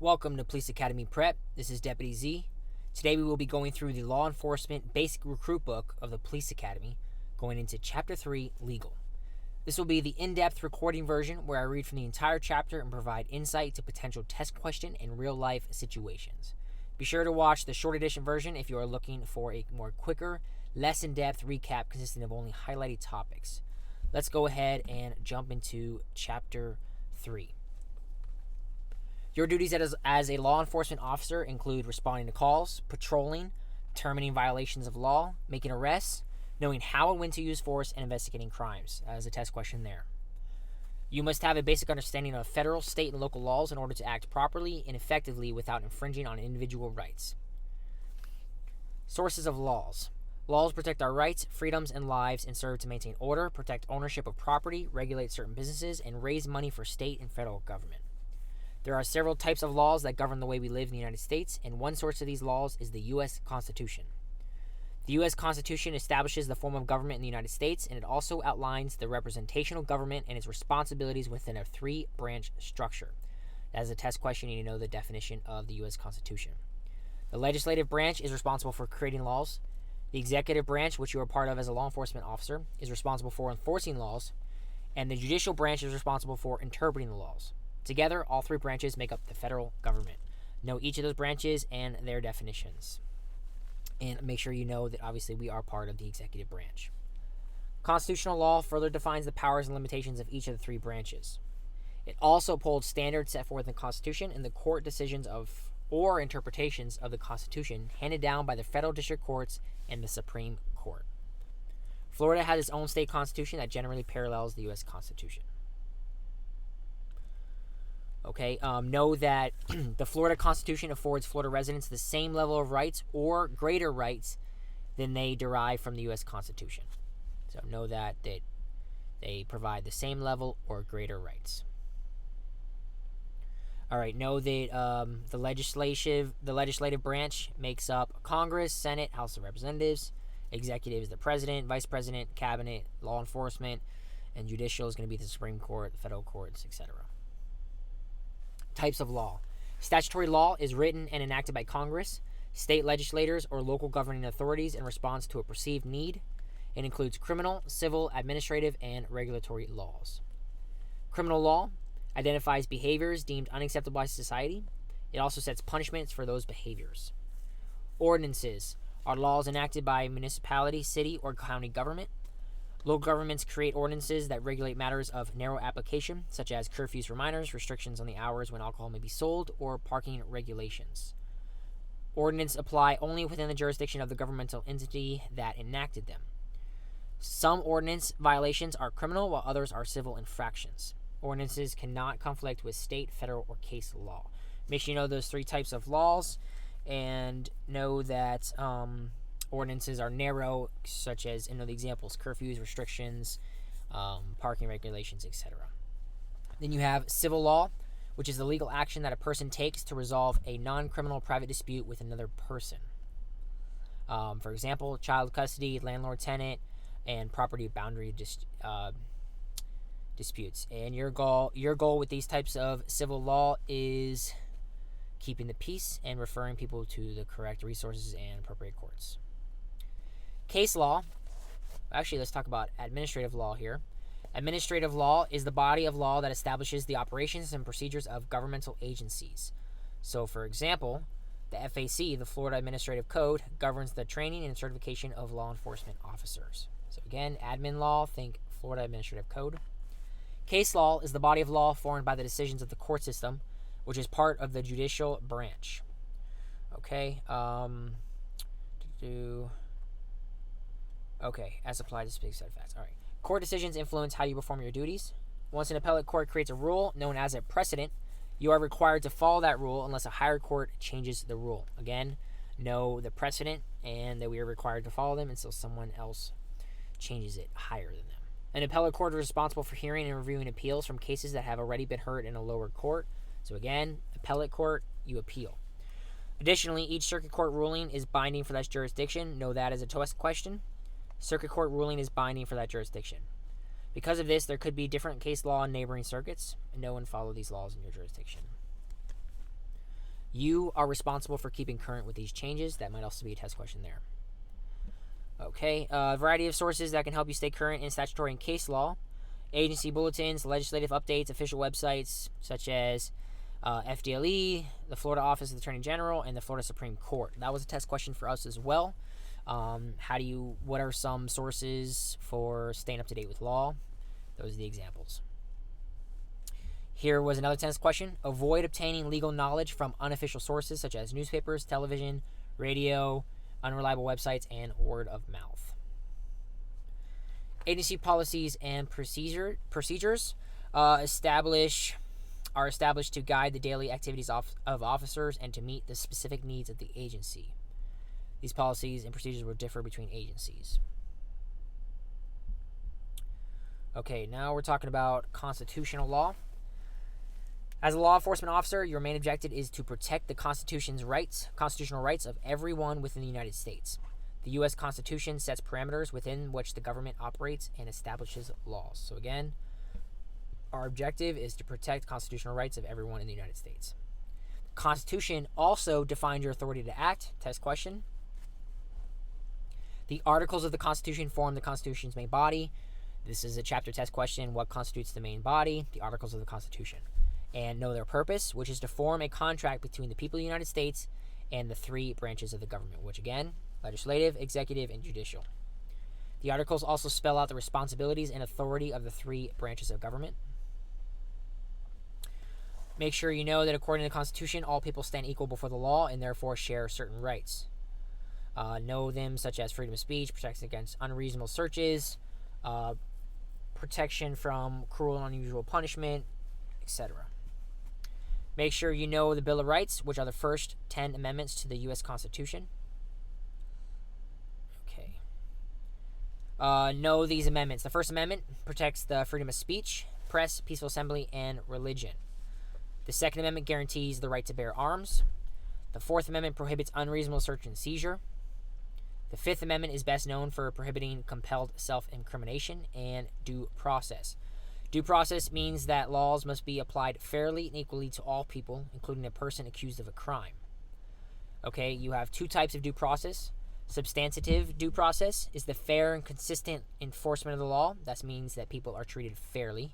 Welcome to Police Academy Prep. This is Deputy Z. Today we will be going through the Law Enforcement Basic Recruit Book of the Police Academy, going into Chapter 3, Legal. This will be the in-depth recording version where I read from the entire chapter and provide insight to potential test question and real-life situations. Be sure to watch the short edition version if you are looking for a more quicker, less in-depth recap consisting of only highlighted topics. Let's go ahead and jump into Chapter 3. Your duties as a law enforcement officer include responding to calls, patrolling, determining violations of law, making arrests, knowing how and when to use force, and investigating crimes. As a test question there. You must have a basic understanding of federal, state, and local laws in order to act properly and effectively without infringing on individual rights. Sources of laws. Laws protect our rights, freedoms, and lives and serve to maintain order, protect ownership of property, regulate certain businesses, and raise money for state and federal government. There are several types of laws that govern the way we live in the United States, and one source of these laws is the U.S. Constitution. The U.S. Constitution establishes the form of government in the United States, and it also outlines the representational government and its responsibilities within a three-branch structure. That is a test question. You need to know the definition of the U.S. Constitution. The legislative branch is responsible for creating laws. The executive branch, which you are part of as a law enforcement officer, is responsible for enforcing laws, and the judicial branch is responsible for interpreting the laws. Together, all three branches make up the federal government. Know each of those branches and their definitions. And make sure you know that obviously we are part of the executive branch. Constitutional law further defines the powers and limitations of each of the three branches. It also upholds standards set forth in the Constitution and the court decisions of or interpretations of the Constitution handed down by the federal district courts and the Supreme Court. Florida has its own state constitution that generally parallels the U.S. Constitution. Okay, know that the Florida Constitution affords Florida residents the same level of rights or greater rights than they derive from the U.S. Constitution. So know that they provide the same level or greater rights. All right, know that the legislative branch makes up Congress, Senate, House of Representatives. Executive is the president, vice president, cabinet, law enforcement, and judicial is going to be the Supreme Court, federal courts, etc. Types of law. Statutory law is written and enacted by Congress, state legislators, or local governing authorities in response to a perceived need. It includes criminal, civil, administrative, and regulatory laws. Criminal law identifies behaviors deemed unacceptable by society. It also sets punishments for those behaviors. Ordinances are laws enacted by municipality, city, or county government. Local governments create ordinances that regulate matters of narrow application, such as curfews for minors, restrictions on the hours when alcohol may be sold, or parking regulations. Ordinances apply only within the jurisdiction of the governmental entity that enacted them. Some ordinance violations are criminal, while others are civil infractions. Ordinances cannot conflict with state, federal, or case law. Make sure you know those three types of laws, and know that ordinances are narrow, such as, the examples, curfews, restrictions, parking regulations, etc. Then you have civil law, which is the legal action that a person takes to resolve a non-criminal private dispute with another person. For example, child custody, landlord-tenant, and property boundary disputes. And your goal with these types of civil law is keeping the peace and referring people to the correct resources and appropriate courts. Case law. Actually, let's talk about administrative law here. Administrative law is the body of law that establishes the operations and procedures of governmental agencies. So, for example, the FAC, the Florida Administrative Code, governs the training and certification of law enforcement officers. So again, admin law, think Florida Administrative Code. Case law is the body of law formed by the decisions of the court system, which is part of the judicial branch. Okay. Okay, as applied to specific set of facts. All right. Court decisions influence how you perform your duties. Once an appellate court creates a rule known as a precedent, you are required to follow that rule unless a higher court changes the rule. Again, know the precedent and that we are required to follow them until someone else changes it higher than them. An appellate court is responsible for hearing and reviewing appeals from cases that have already been heard in a lower court. So again, appellate court, you appeal. Additionally, each circuit court ruling is binding for that jurisdiction. Know that as a test question. Circuit court ruling is binding for that jurisdiction. Because of this, there could be different case law in neighboring circuits, and know and follow these laws in your jurisdiction. You are responsible for keeping current with these changes. That might also be a test question there. Okay, a variety of sources that can help you stay current in statutory and case law. Agency bulletins, legislative updates, official websites such as FDLE, the Florida Office of the Attorney General, and the Florida Supreme Court. That was a test question for us as well. What are some sources for staying up to date with law? Those are the examples. Here was another test question. Avoid obtaining legal knowledge from unofficial sources such as newspapers, television, radio, unreliable websites, and word of mouth. Agency policies and procedures are established to guide the daily activities of officers and to meet the specific needs of the agency. These policies and procedures will differ between agencies. Okay, now we're talking about constitutional law. As a law enforcement officer, your main objective is to protect the constitutional rights of everyone within the United States. The U.S. Constitution sets parameters within which the government operates and establishes laws. So again, our objective is to protect constitutional rights of everyone in the United States. The Constitution also defines your authority to act. Test question. The articles of the Constitution form the Constitution's main body. This is a chapter test question. What constitutes the main body? The articles of the Constitution. And know their purpose, which is to form a contract between the people of the United States and the three branches of the government, which again, legislative, executive, and judicial. The articles also spell out the responsibilities and authority of the three branches of government. Make sure you know that according to the Constitution, all people stand equal before the law and therefore share certain rights. Know them such as freedom of speech, protection against unreasonable searches, protection from cruel and unusual punishment, etc. Make sure you know the Bill of Rights, which are the first 10 amendments to the U.S. Constitution. Okay. Know these amendments. The First Amendment protects the freedom of speech, press, peaceful assembly, and religion. The Second Amendment guarantees the right to bear arms. The Fourth Amendment prohibits unreasonable search and seizure. The Fifth Amendment is best known for prohibiting compelled self-incrimination and due process. Due process means that laws must be applied fairly and equally to all people, including a person accused of a crime. Okay, you have two types of due process. Substantive due process is the fair and consistent enforcement of the law. That means that people are treated fairly.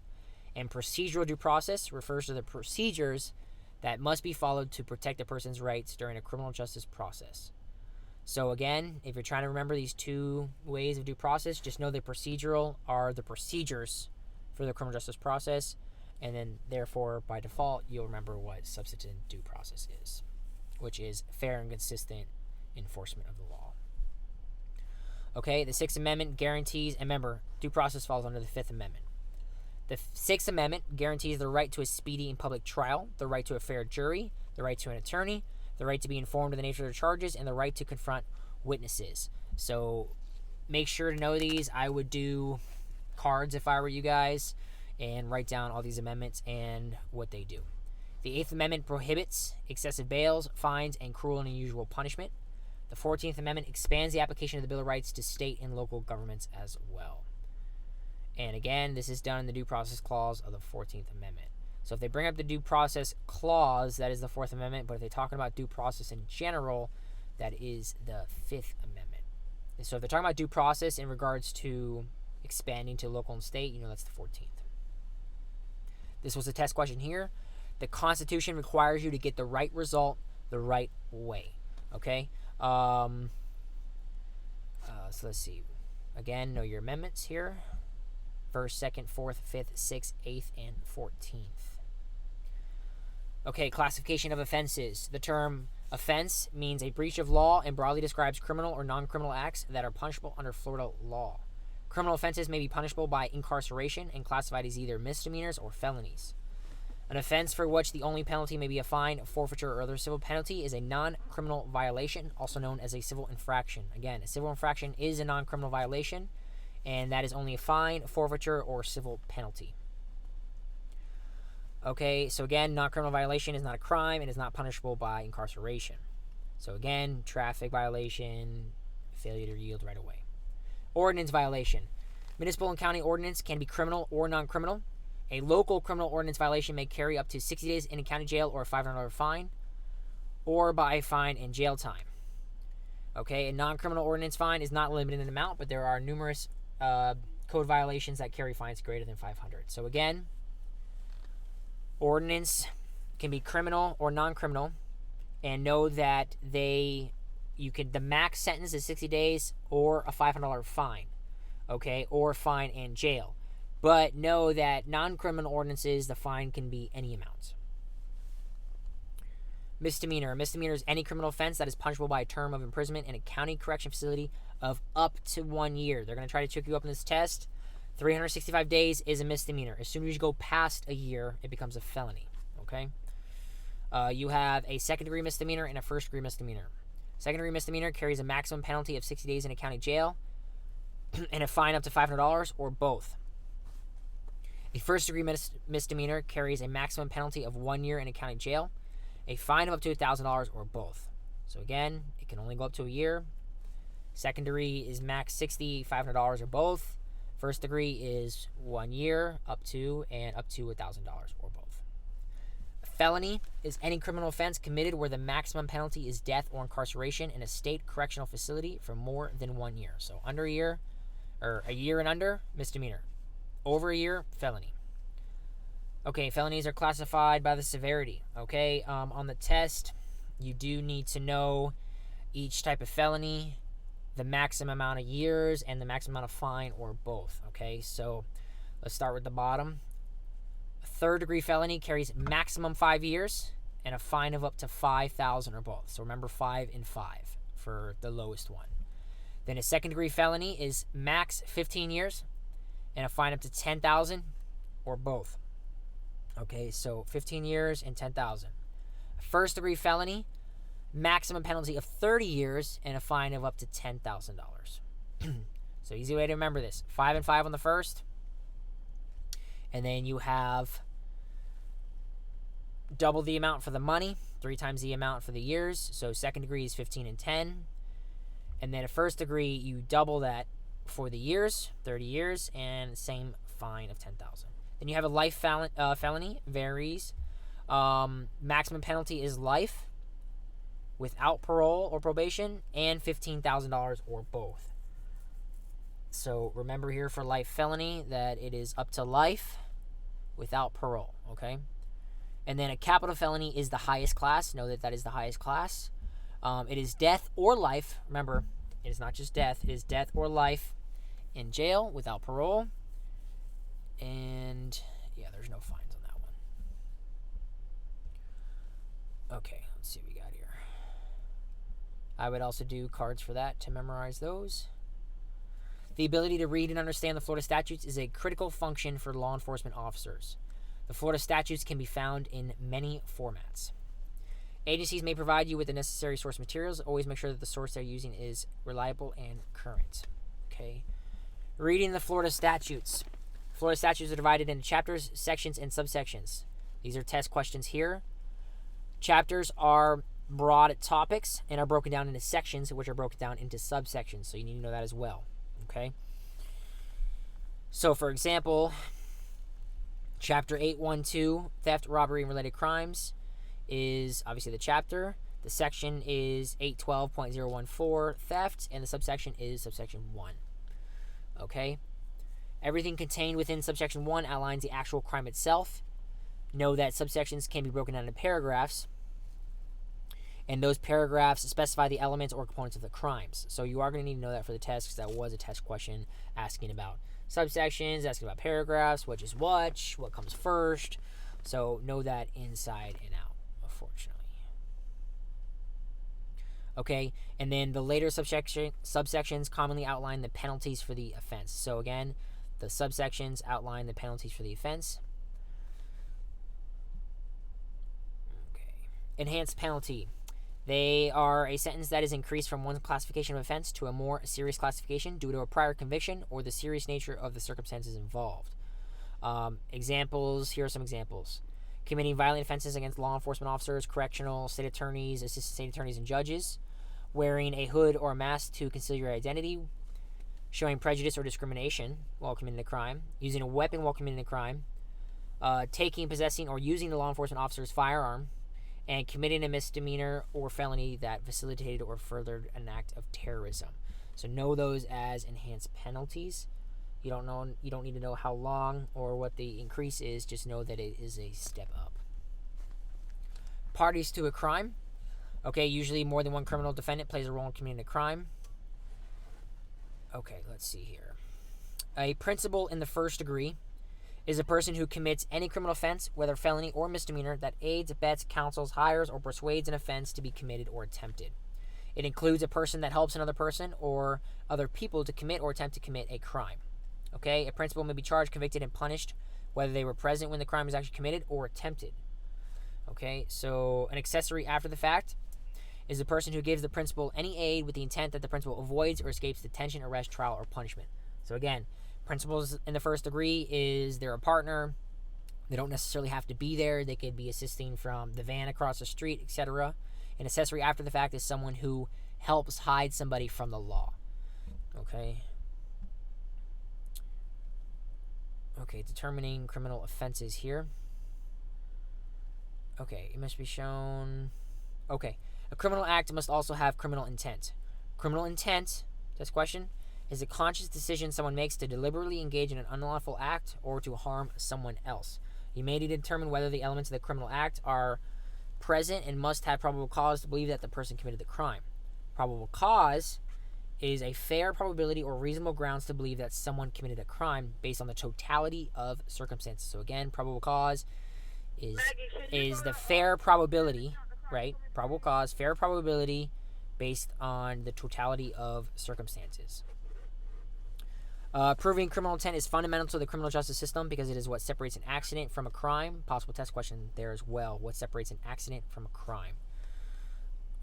And procedural due process refers to the procedures that must be followed to protect a person's rights during a criminal justice process. So again, if you're trying to remember these two ways of due process, just know the procedural are the procedures for the criminal justice process, and then therefore by default you'll remember what substantive due process is, which is fair and consistent enforcement of the law. Okay, the Sixth Amendment guarantees, and remember, due process falls under the Fifth Amendment. The Sixth Amendment guarantees the right to a speedy and public trial, the right to a fair jury, the right to an attorney, the right to be informed of the nature of their charges, and the right to confront witnesses. So make sure to know these. I would do cards if I were you guys and write down all these amendments and what they do. The Eighth Amendment prohibits excessive bails, fines, and cruel and unusual punishment. The 14th Amendment expands the application of the Bill of Rights to state and local governments as well. And again, this is done in the Due Process Clause of the 14th Amendment. So if they bring up the Due Process Clause, that is the 4th Amendment. But if they're talking about due process in general, that is the 5th Amendment. And so if they're talking about due process in regards to expanding to local and state, you know that's the 14th. This was a test question here. The Constitution requires you to get the right result the right way. Okay? So let's see. Again, know your amendments here. 1st, 2nd, 4th, 5th, 6th, 8th, and 14th. Okay, classification of offenses. The term offense means a breach of law and broadly describes criminal or non-criminal acts that are punishable under Florida law. Criminal offenses may be punishable by incarceration and classified as either misdemeanors or felonies. An offense for which the only penalty may be a fine, forfeiture, or other civil penalty is a non-criminal violation, also known as a civil infraction. Again, a civil infraction is a non-criminal violation, and that is only a fine, forfeiture, or civil penalty. Okay, so again, non-criminal violation is not a crime and is not punishable by incarceration. So again, traffic violation, failure to yield right away. Ordinance violation. Municipal and county ordinance can be criminal or non-criminal. A local criminal ordinance violation may carry up to 60 days in a county jail or a $500 fine. or by fine and jail time. Okay, a non-criminal ordinance fine is not limited in amount, but there are numerous code violations that carry fines greater than $500. So again, ordinance can be criminal or non-criminal, and know that the max sentence is 60 days or a $500 fine, okay, or fine and jail. But know that non-criminal ordinances, the fine can be any amount. Misdemeanor. A misdemeanor is any criminal offense that is punishable by a term of imprisonment in a county correction facility of up to 1 year. They're going to try to trick you up in this test. 365 days is a misdemeanor. As soon as you go past a year, it becomes a felony. Okay? You have a second-degree misdemeanor and a first-degree misdemeanor. Second-degree misdemeanor carries a maximum penalty of 60 days in a county jail and a fine up to $500 or both. A first-degree misdemeanor carries a maximum penalty of 1 year in a county jail, a fine of up to $1,000 or both. So again, it can only go up to a year. Second degree is max 60, $500 or both. First degree is 1 year, up to $1,000 or both. A felony is any criminal offense committed where the maximum penalty is death or incarceration in a state correctional facility for more than 1 year. So under a year, or a year and under, misdemeanor. Over a year, felony. Okay, felonies are classified by the severity. Okay, on the test, you do need to know each type of felony, the maximum amount of years, and the maximum amount of fine, or both. Okay, so let's start with the bottom. A third-degree felony carries maximum 5 years and a fine of up to $5,000 or both. So remember 5 and 5 for the lowest one. Then a second-degree felony is max 15 years and a fine up to $10,000 or both. Okay, so 15 years and $10,000. First-degree felony, maximum penalty of 30 years and a fine of up to $10,000. So easy way to remember this. 5 and 5 on the first. And then you have double the amount for the money, 3 times the amount for the years. So second degree is 15 and 10. And then a first degree, you double that for the years, 30 years, and same fine of $10,000. Then you have a life felony, varies. Maximum penalty is life without parole or probation, and $15,000 or both. So remember here for life felony that it is up to life without parole, okay? And then a capital felony is the highest class. Know that that is the highest class. It is death or life. Remember, it is not just death. It is death or life in jail without parole. And yeah, there's no fines on that one. Okay, let's see what we got here. I would also do cards for that to memorize those. The ability to read and understand the Florida statutes is a critical function for law enforcement officers. The Florida statutes can be found in many formats. Agencies may provide you with the necessary source materials. Always make sure that the source they're using is reliable and current. Okay. Reading the Florida statutes. Florida statutes are divided into chapters, sections, and subsections. These are test questions here. Chapters are broad topics and are broken down into sections, which are broken down into subsections. So you need to know that as well. Okay. So, for example, Chapter 812, Theft, Robbery, and Related Crimes, is obviously the chapter. The section is 812.014, Theft, and the subsection is subsection 1. Okay? Everything contained within subsection 1 outlines the actual crime itself. Know that subsections can be broken down into paragraphs, and those paragraphs specify the elements or components of the crimes. So you are going to need to know that for the test, because that was a test question asking about subsections, asking about paragraphs, which is what comes first. So know that inside and out, unfortunately. Okay, and then the later subsections commonly outline the penalties for the offense. So again, the subsections outline the penalties for the offense. Okay. Enhanced penalty. They are a sentence that is increased from one classification of offense to a more serious classification due to a prior conviction or the serious nature of the circumstances involved. Examples. Here are some examples. Committing violent offenses against law enforcement officers, correctional, state attorneys, assistant state attorneys, and judges. Wearing a hood or a mask to conceal your identity. Showing prejudice or discrimination while committing a crime. Using a weapon while committing a crime. Taking, possessing, or using the law enforcement officer's firearm. and committing a misdemeanor or felony that facilitated or furthered an act of terrorism. So know those as enhanced penalties. You don't need to know how long or what the increase is. Just know that it is a step up. Parties to a crime. Okay, usually more than one criminal defendant plays a role in committing a crime. Okay, let's see here. A principal in the first degree is a person who commits any criminal offense, whether felony or misdemeanor, that aids, abets, counsels, hires, or persuades an offense to be committed or attempted. It includes a person that helps another person or other people to commit or attempt to commit a crime. Okay, a principal may be charged, convicted, and punished, whether they were present when the crime was actually committed or attempted. Okay, so an accessory after the fact is the person who gives the principal any aid with the intent that the principal avoids or escapes detention, arrest, trial, or punishment. So again, principals in the first degree is they're a partner. They don't necessarily have to be there. They could be assisting from the van across the street, etc. An accessory after the fact is someone who helps hide somebody from the law. Okay, determining criminal offenses here. Okay, it must be shown. Okay, a criminal act must also have criminal intent. Criminal intent, this question, is a conscious decision someone makes to deliberately engage in an unlawful act or to harm someone else. You may need to determine whether the elements of the criminal act are present and must have probable cause to believe that the person committed the crime. Probable cause is a fair probability or reasonable grounds to believe that someone committed a crime based on the totality of circumstances. So again, probable cause is the fair probability, right? Probable cause, fair probability based on the totality of circumstances. Proving criminal intent is fundamental to the criminal justice system because it is what separates an accident from a crime. Possible test question there as well. What separates an accident from a crime?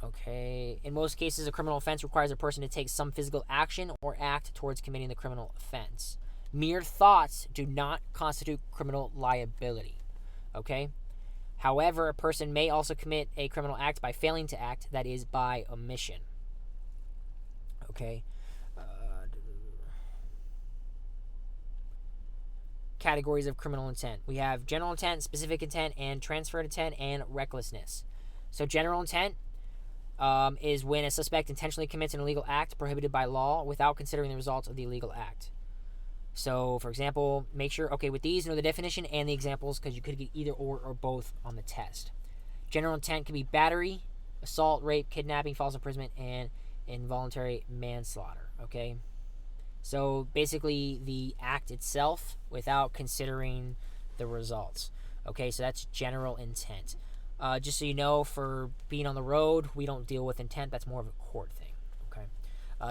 Okay. In most cases, a criminal offense requires a person to take some physical action or act towards committing the criminal offense. Mere thoughts do not constitute criminal liability. Okay? However, a person may also commit a criminal act by failing to act, that is, by omission. Okay? Categories of criminal intent. We have general intent, specific intent, and transferred intent, and recklessness. So general intent is when a suspect intentionally commits an illegal act prohibited by law without considering the results of the illegal act. So, for example, make sure, with these, know the definition and the examples because you could get either or both on the test. General intent can be battery, assault, rape, kidnapping, false imprisonment, and involuntary manslaughter, okay? So, basically, the act itself without considering the results. Okay, so that's general intent. Just so you know, for being on the road, we don't deal with intent. That's more of a court thing. Okay.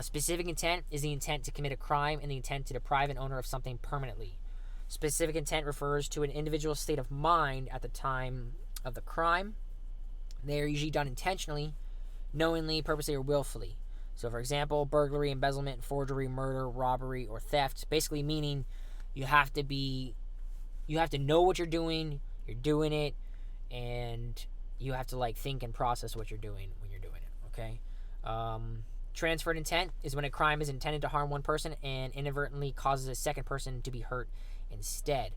Specific intent is the intent to commit a crime and the intent to deprive an owner of something permanently. Specific intent refers to an individual's state of mind at the time of the crime. They are usually done intentionally, knowingly, purposely, or willfully. So, for example, burglary, embezzlement, forgery, murder, robbery, or theft. Basically meaning you have to know what you're doing it, and you have to think and process what you're doing when you're doing it, okay? Transferred intent is when a crime is intended to harm one person and inadvertently causes a second person to be hurt instead.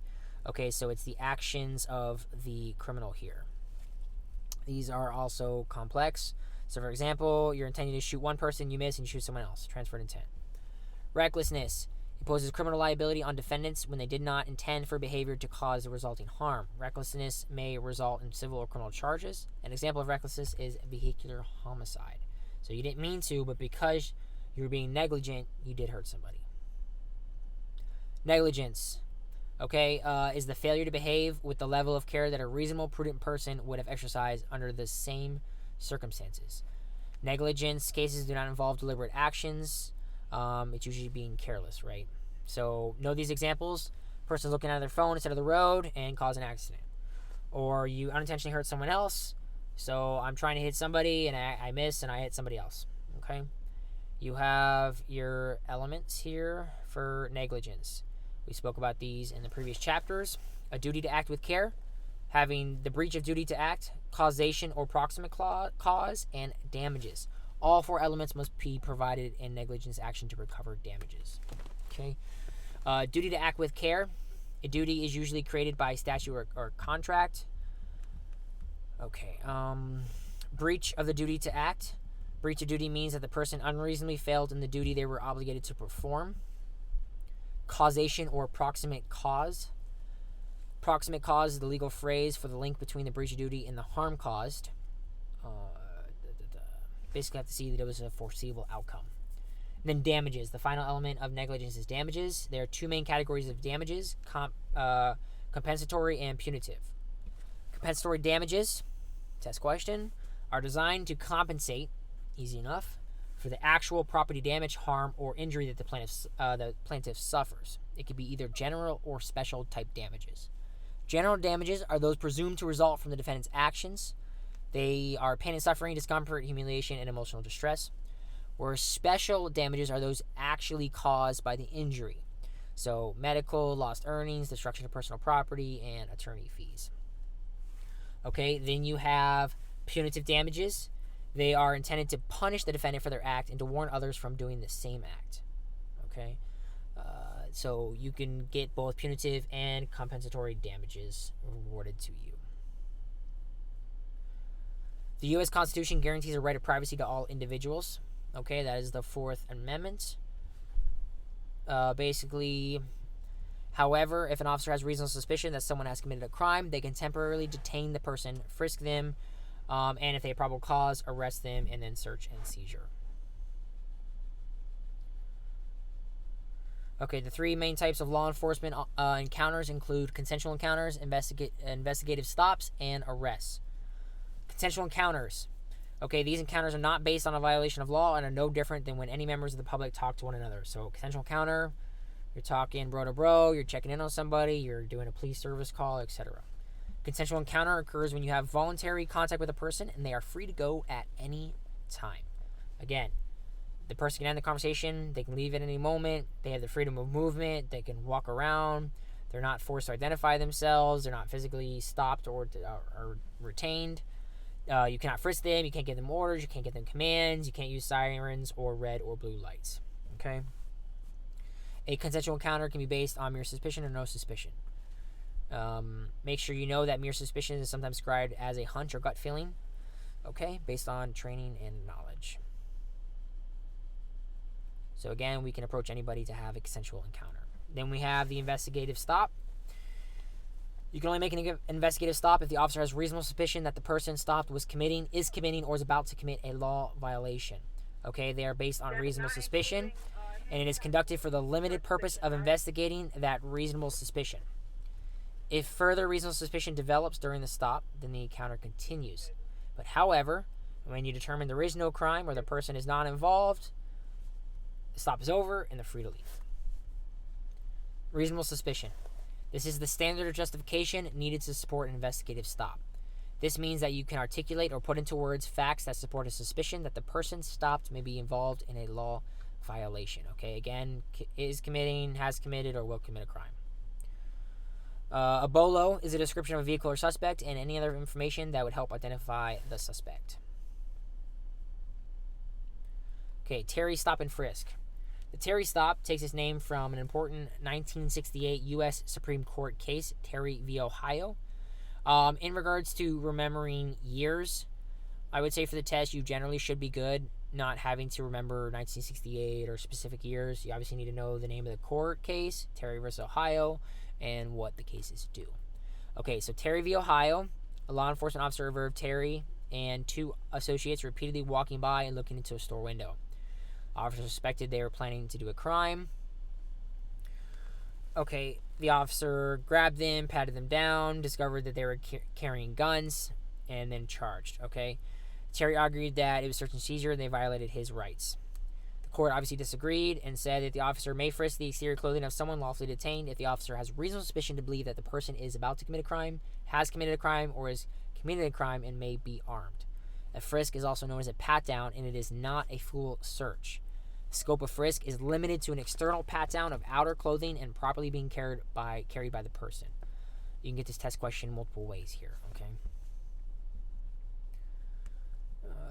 Okay, so it's the actions of the criminal here. These are also complex. So, for example, you're intending to shoot one person, you miss, and you shoot someone else. Transferred intent. Recklessness imposes criminal liability on defendants when they did not intend for behavior to cause the resulting harm. Recklessness may result in civil or criminal charges. An example of recklessness is vehicular homicide. So you didn't mean to, but because you were being negligent, you did hurt somebody. Negligence, is the failure to behave with the level of care that a reasonable, prudent person would have exercised under the same circumstances. Negligence cases do not involve deliberate actions. It's usually being careless, right? So know these examples. Person's looking at their phone instead of the road and cause an accident. Or you unintentionally hurt someone else. So I'm trying to hit somebody and I miss and I hit somebody else. Okay? You have your elements here for negligence. We spoke about these in the previous chapters. A duty to act with care, having the breach of duty to act, causation or proximate cause, and damages. All four elements must be provided in negligence action to recover damages. Okay. Duty to act with care. A duty is usually created by statute or contract. Okay. Breach of the duty to act. Breach of duty means that the person unreasonably failed in the duty they were obligated to perform. Causation or proximate cause. Proximate cause is the legal phrase for the link between the breach of duty and the harm caused. Basically, have to see that it was a foreseeable outcome. And then damages. The final element of negligence is damages. There are two main categories of damages: compensatory and punitive. Compensatory damages, test question, are designed to compensate, easy enough, for the actual property damage, harm, or injury that the plaintiff suffers. It could be either general or special type damages. General damages are those presumed to result from the defendant's actions. They are pain and suffering, discomfort, humiliation, and emotional distress. Whereas special damages are those actually caused by the injury. So medical, lost earnings, destruction of personal property, and attorney fees. Okay, then you have punitive damages. They are intended to punish the defendant for their act and to warn others from doing the same act. Okay, so you can get both punitive and compensatory damages awarded to you. The U.S. Constitution guarantees a right of privacy to all individuals. Okay, that is the Fourth Amendment. Basically, however, if an officer has reasonable suspicion that someone has committed a crime, they can temporarily detain the person, frisk them, and if they have probable cause, arrest them, and then search and seizure. Okay, the three main types of law enforcement encounters include consensual encounters, investigative stops, and arrests. Consensual encounters. Okay, these encounters are not based on a violation of law and are no different than when any members of the public talk to one another. So, consensual encounter, you're talking bro to bro, you're checking in on somebody, you're doing a police service call, etc. Consensual encounter occurs when you have voluntary contact with a person and they are free to go at any time. Again, the person can end the conversation, they can leave at any moment, they have the freedom of movement, they can walk around, they're not forced to identify themselves, they're not physically stopped or retained. You cannot frisk them, you can't give them orders, you can't give them commands, you can't use sirens or red or blue lights. Okay? A consensual encounter can be based on mere suspicion or no suspicion. Make sure you know that mere suspicion is sometimes described as a hunch or gut feeling, okay, based on training and knowledge. So again, we can approach anybody to have a consensual encounter. Then we have the investigative stop. You can only make an investigative stop if the officer has reasonable suspicion that the person stopped is committing, or is about to commit a law violation. Okay, they are based on reasonable suspicion, and it is conducted for the limited purpose of investigating that reasonable suspicion. If further reasonable suspicion develops during the stop, then the encounter continues. But however, when you determine there is no crime or the person is not involved, the stop is over and they're free to leave. Reasonable suspicion. This is the standard of justification needed to support an investigative stop. This means that you can articulate or put into words facts that support a suspicion that the person stopped may be involved in a law violation. Okay, again, is committing, has committed, or will commit a crime. A BOLO is a description of a vehicle or suspect and any other information that would help identify the suspect. Okay, Terry stop and frisk. The Terry stop takes its name from an important 1968 U.S. Supreme Court case, Terry v. Ohio. In regards to remembering years, I would say for the test, you generally should be good, not having to remember 1968 or specific years. You obviously need to know the name of the court case, Terry v. Ohio, and what the cases do. Okay, so Terry v. Ohio, a law enforcement officer observed Terry and two associates repeatedly walking by and looking into a store window. Officers suspected they were planning to do a crime. Okay, the officer grabbed them, patted them down, discovered that they were carrying guns, and then charged. Okay, Terry argued that it was search and seizure and they violated his rights. The court obviously disagreed and said that the officer may frisk the exterior clothing of someone lawfully detained if the officer has reasonable suspicion to believe that the person is about to commit a crime, has committed a crime, or is committing a crime and may be armed. A frisk is also known as a pat-down, and it is not a full search. The scope of frisk is limited to an external pat-down of outer clothing and properly being carried by the person. You can get this test question multiple ways here, okay?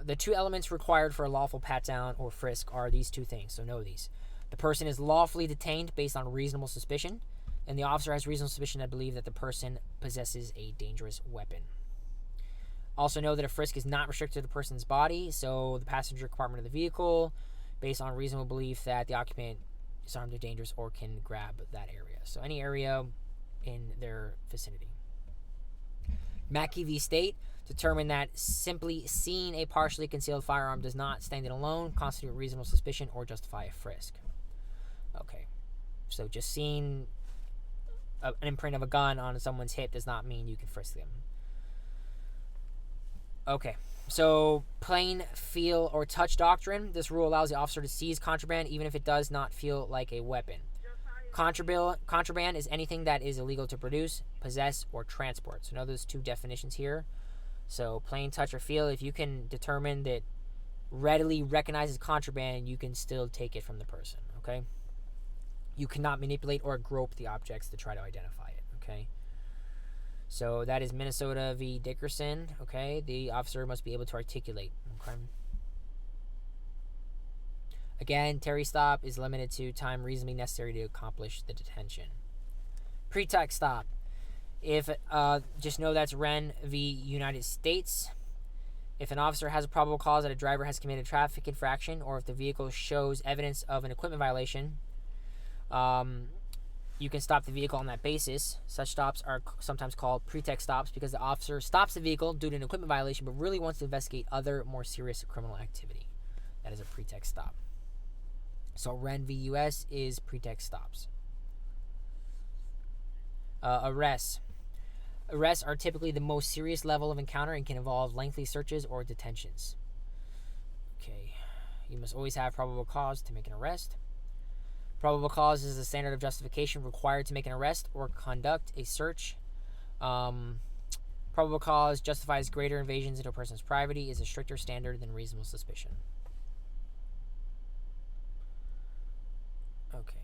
The two elements required for a lawful pat-down or frisk are these two things, so know these. The person is lawfully detained based on reasonable suspicion, and the officer has reasonable suspicion to believe that the person possesses a dangerous weapon. Also know that a frisk is not restricted to the person's body, so the passenger compartment of the vehicle, based on reasonable belief that the occupant is armed or dangerous or can grab that area. So any area in their vicinity. Mackey v. State determined that simply seeing a partially concealed firearm does not, standing alone, constitute reasonable suspicion or justify a frisk. Okay, so just seeing an imprint of a gun on someone's hip does not mean you can frisk them. Okay, so plain, feel, or touch doctrine. This rule allows the officer to seize contraband even if it does not feel like a weapon. Contraband is anything that is illegal to produce, possess, or transport. So know those two definitions here. So plain, touch, or feel. If you can determine that readily recognizes contraband, you can still take it from the person. Okay. You cannot manipulate or grope the objects to try to identify it. Okay. So that is Minnesota v. Dickerson. Okay. The officer must be able to articulate. Okay. Again, Terry stop is limited to time reasonably necessary to accomplish the detention. Pretext stop. If just know that's Wren v. United States. If an officer has a probable cause that a driver has committed a traffic infraction, or if the vehicle shows evidence of an equipment violation, you can stop the vehicle on that basis. Such stops are sometimes called pretext stops because the officer stops the vehicle due to an equipment violation but really wants to investigate other more serious criminal activity. That is a pretext stop. So Wren v. U.S. is pretext stops. Arrests. Arrests are typically the most serious level of encounter and can involve lengthy searches or detentions. Okay. You must always have probable cause to make an arrest. Probable cause is the standard of justification required to make an arrest or conduct a search. Probable cause justifies greater invasions into a person's privacy is a stricter standard than reasonable suspicion. Okay.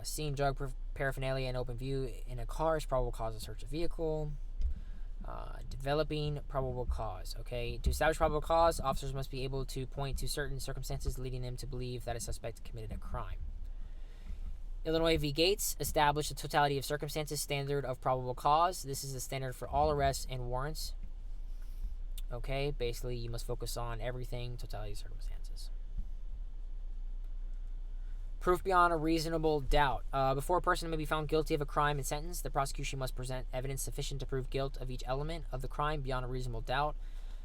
Seeing drug paraphernalia in open view in a car is probable cause to search a vehicle. Developing probable cause. Okay. To establish probable cause, officers must be able to point to certain circumstances leading them to believe that a suspect committed a crime. Illinois v. Gates established the totality of circumstances standard of probable cause. This is the standard for all arrests and warrants. Okay. Basically, you must focus on everything, totality of circumstances. Proof beyond a reasonable doubt. Before a person may be found guilty of a crime and sentenced, the prosecution must present evidence sufficient to prove guilt of each element of the crime beyond a reasonable doubt.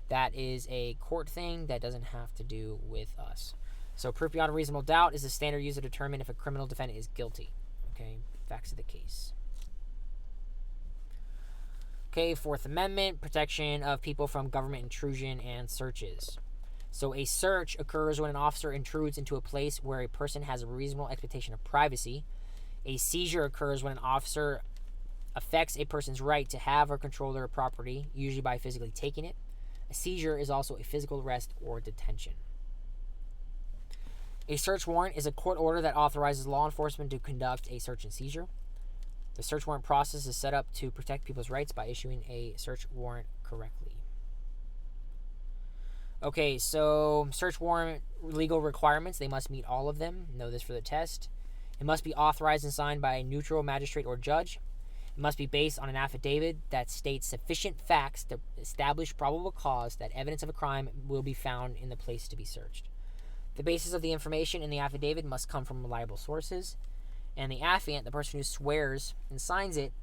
That is a court thing that doesn't have to do with us. So proof beyond a reasonable doubt is the standard used to determine if a criminal defendant is guilty. Okay, facts of the case. Okay, Fourth Amendment, protection of people from government intrusion and searches. So a search occurs when an officer intrudes into a place where a person has a reasonable expectation of privacy. A seizure occurs when an officer affects a person's right to have or control their property, usually by physically taking it. A seizure is also a physical arrest or detention. A search warrant is a court order that authorizes law enforcement to conduct a search and seizure. The search warrant process is set up to protect people's rights by issuing a search warrant correctly. Okay, so search warrant legal requirements, they must meet all of them. Know this for the test. It must be authorized and signed by a neutral magistrate or judge. It must be based on an affidavit that states sufficient facts to establish probable cause that evidence of a crime will be found in the place to be searched. The basis of the information in the affidavit must come from reliable sources. And the affiant, the person who swears and signs it,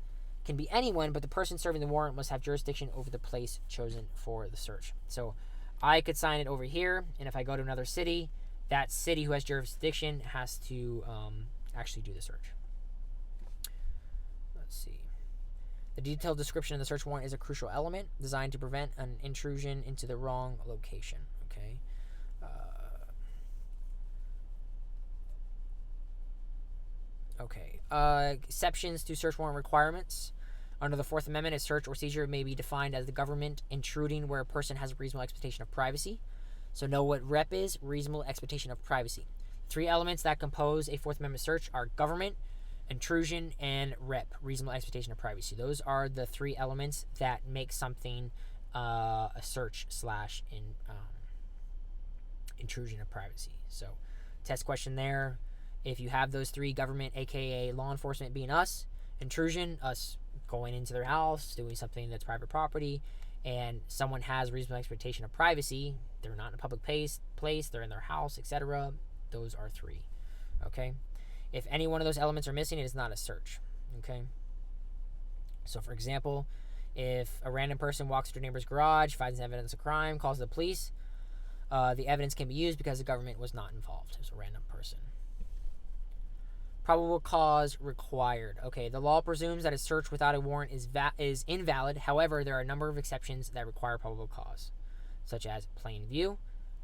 can be anyone, but the person serving the warrant must have jurisdiction over the place chosen for the search. So I could sign it over here, and if I go to another city, that city who has jurisdiction has to actually do the search. Let's see. The detailed description of the search warrant is a crucial element designed to prevent an intrusion into the wrong location. Okay. Exceptions to search warrant requirements. Under the Fourth Amendment, a search or seizure may be defined as the government intruding where a person has a reasonable expectation of privacy. So know what REP is, reasonable expectation of privacy. Three elements that compose a Fourth Amendment search are government, intrusion, and REP, reasonable expectation of privacy. Those are the three elements that make something a search / intrusion of privacy. So test question there. If you have those three, government, aka law enforcement being us, intrusion, us going into their house, doing something that's private property, and someone has reasonable expectation of privacy, they're not in a public place, they're in their house, etc. Those are 3. Okay? If any one of those elements are missing, it is not a search. Okay? So, for example, if a random person walks to a neighbor's garage, finds evidence of crime, calls the police, the evidence can be used because the government was not involved. It was a random person. Probable cause required. Okay, the law presumes that a search without a warrant is invalid. However, there are a number of exceptions that require probable cause, such as plain view,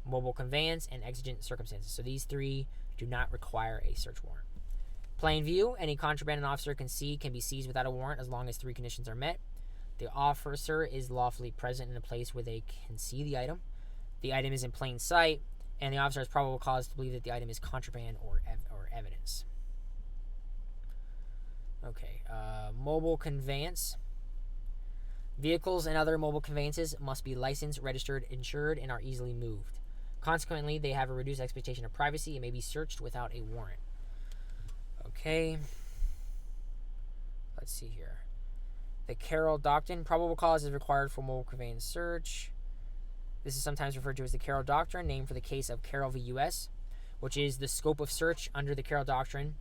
mobile conveyance, and exigent circumstances. So these 3 do not require a search warrant. Plain view, any contraband an officer can see can be seized without a warrant as long as 3 conditions are met. The officer is lawfully present in a place where they can see the item. The item is in plain sight, and the officer has probable cause to believe that the item is contraband or evidence. Okay, mobile conveyance. Vehicles and other mobile conveyances must be licensed, registered, insured, and are easily moved. Consequently, they have a reduced expectation of privacy and may be searched without a warrant. Okay. Let's see here. The Carroll Doctrine. Probable cause is required for mobile conveyance search. This is sometimes referred to as the Carroll Doctrine, named for the case of Carroll v. U.S., which is the scope of search under the Carroll Doctrine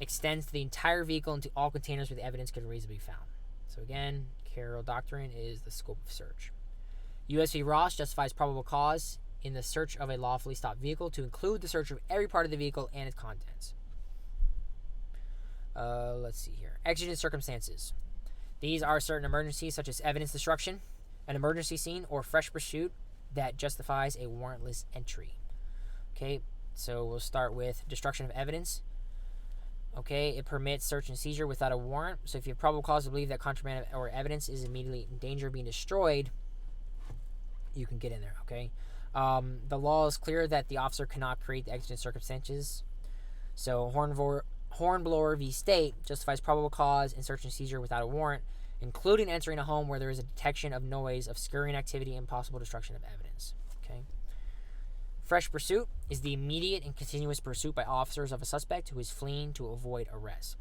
extends to the entire vehicle and to all containers where the evidence could reasonably be found. So again, Carroll Doctrine is the scope of search. U.S. v. Ross justifies probable cause in the search of a lawfully stopped vehicle to include the search of every part of the vehicle and its contents. Let's see here. Exigent circumstances. These are certain emergencies such as evidence destruction, an emergency scene, or fresh pursuit that justifies a warrantless entry. Okay, so we'll start with destruction of evidence. Okay, it permits search and seizure without a warrant. So if you have probable cause to believe that contraband or evidence is immediately in danger of being destroyed, you can get in there, okay? The law is clear that the officer cannot create the exigent circumstances. So Hornblower v. State justifies probable cause in search and seizure without a warrant, including entering a home where there is a detection of noise, of scurrying activity, and possible destruction of evidence, okay? Fresh pursuit is the immediate and continuous pursuit by officers of a suspect who is fleeing to avoid arrest.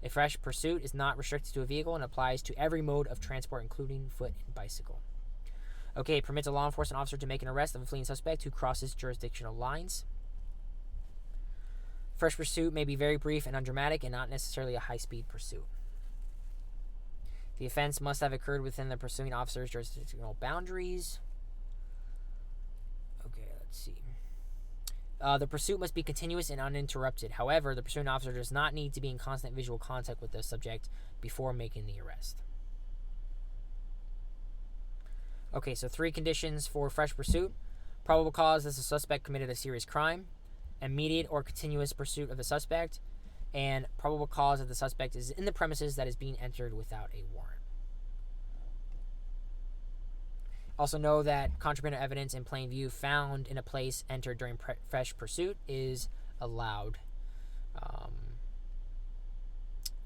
A fresh pursuit is not restricted to a vehicle and applies to every mode of transport, including foot and bicycle. Okay, it permits a law enforcement officer to make an arrest of a fleeing suspect who crosses jurisdictional lines. Fresh pursuit may be very brief and undramatic and not necessarily a high-speed pursuit. The offense must have occurred within the pursuing officer's jurisdictional boundaries. Okay, let's see. The pursuit must be continuous and uninterrupted. However, the pursuing officer does not need to be in constant visual contact with the subject before making the arrest. Okay, so 3 conditions for fresh pursuit. Probable cause that the suspect committed a serious crime. Immediate or continuous pursuit of the suspect. And probable cause that the suspect is in the premises that is being entered without a warrant. Also know that contraband evidence in plain view found in a place entered during fresh pursuit is allowed.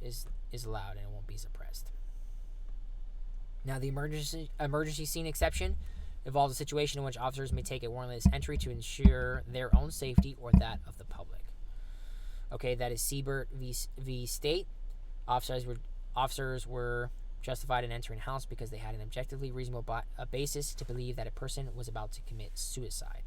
Is allowed and it won't be suppressed. Now, the emergency scene exception involves a situation in which officers may take a warrantless entry to ensure their own safety or that of the public. Okay, that is Siebert v. State. Officers were justified in entering a house because they had an objectively reasonable basis to believe that a person was about to commit suicide.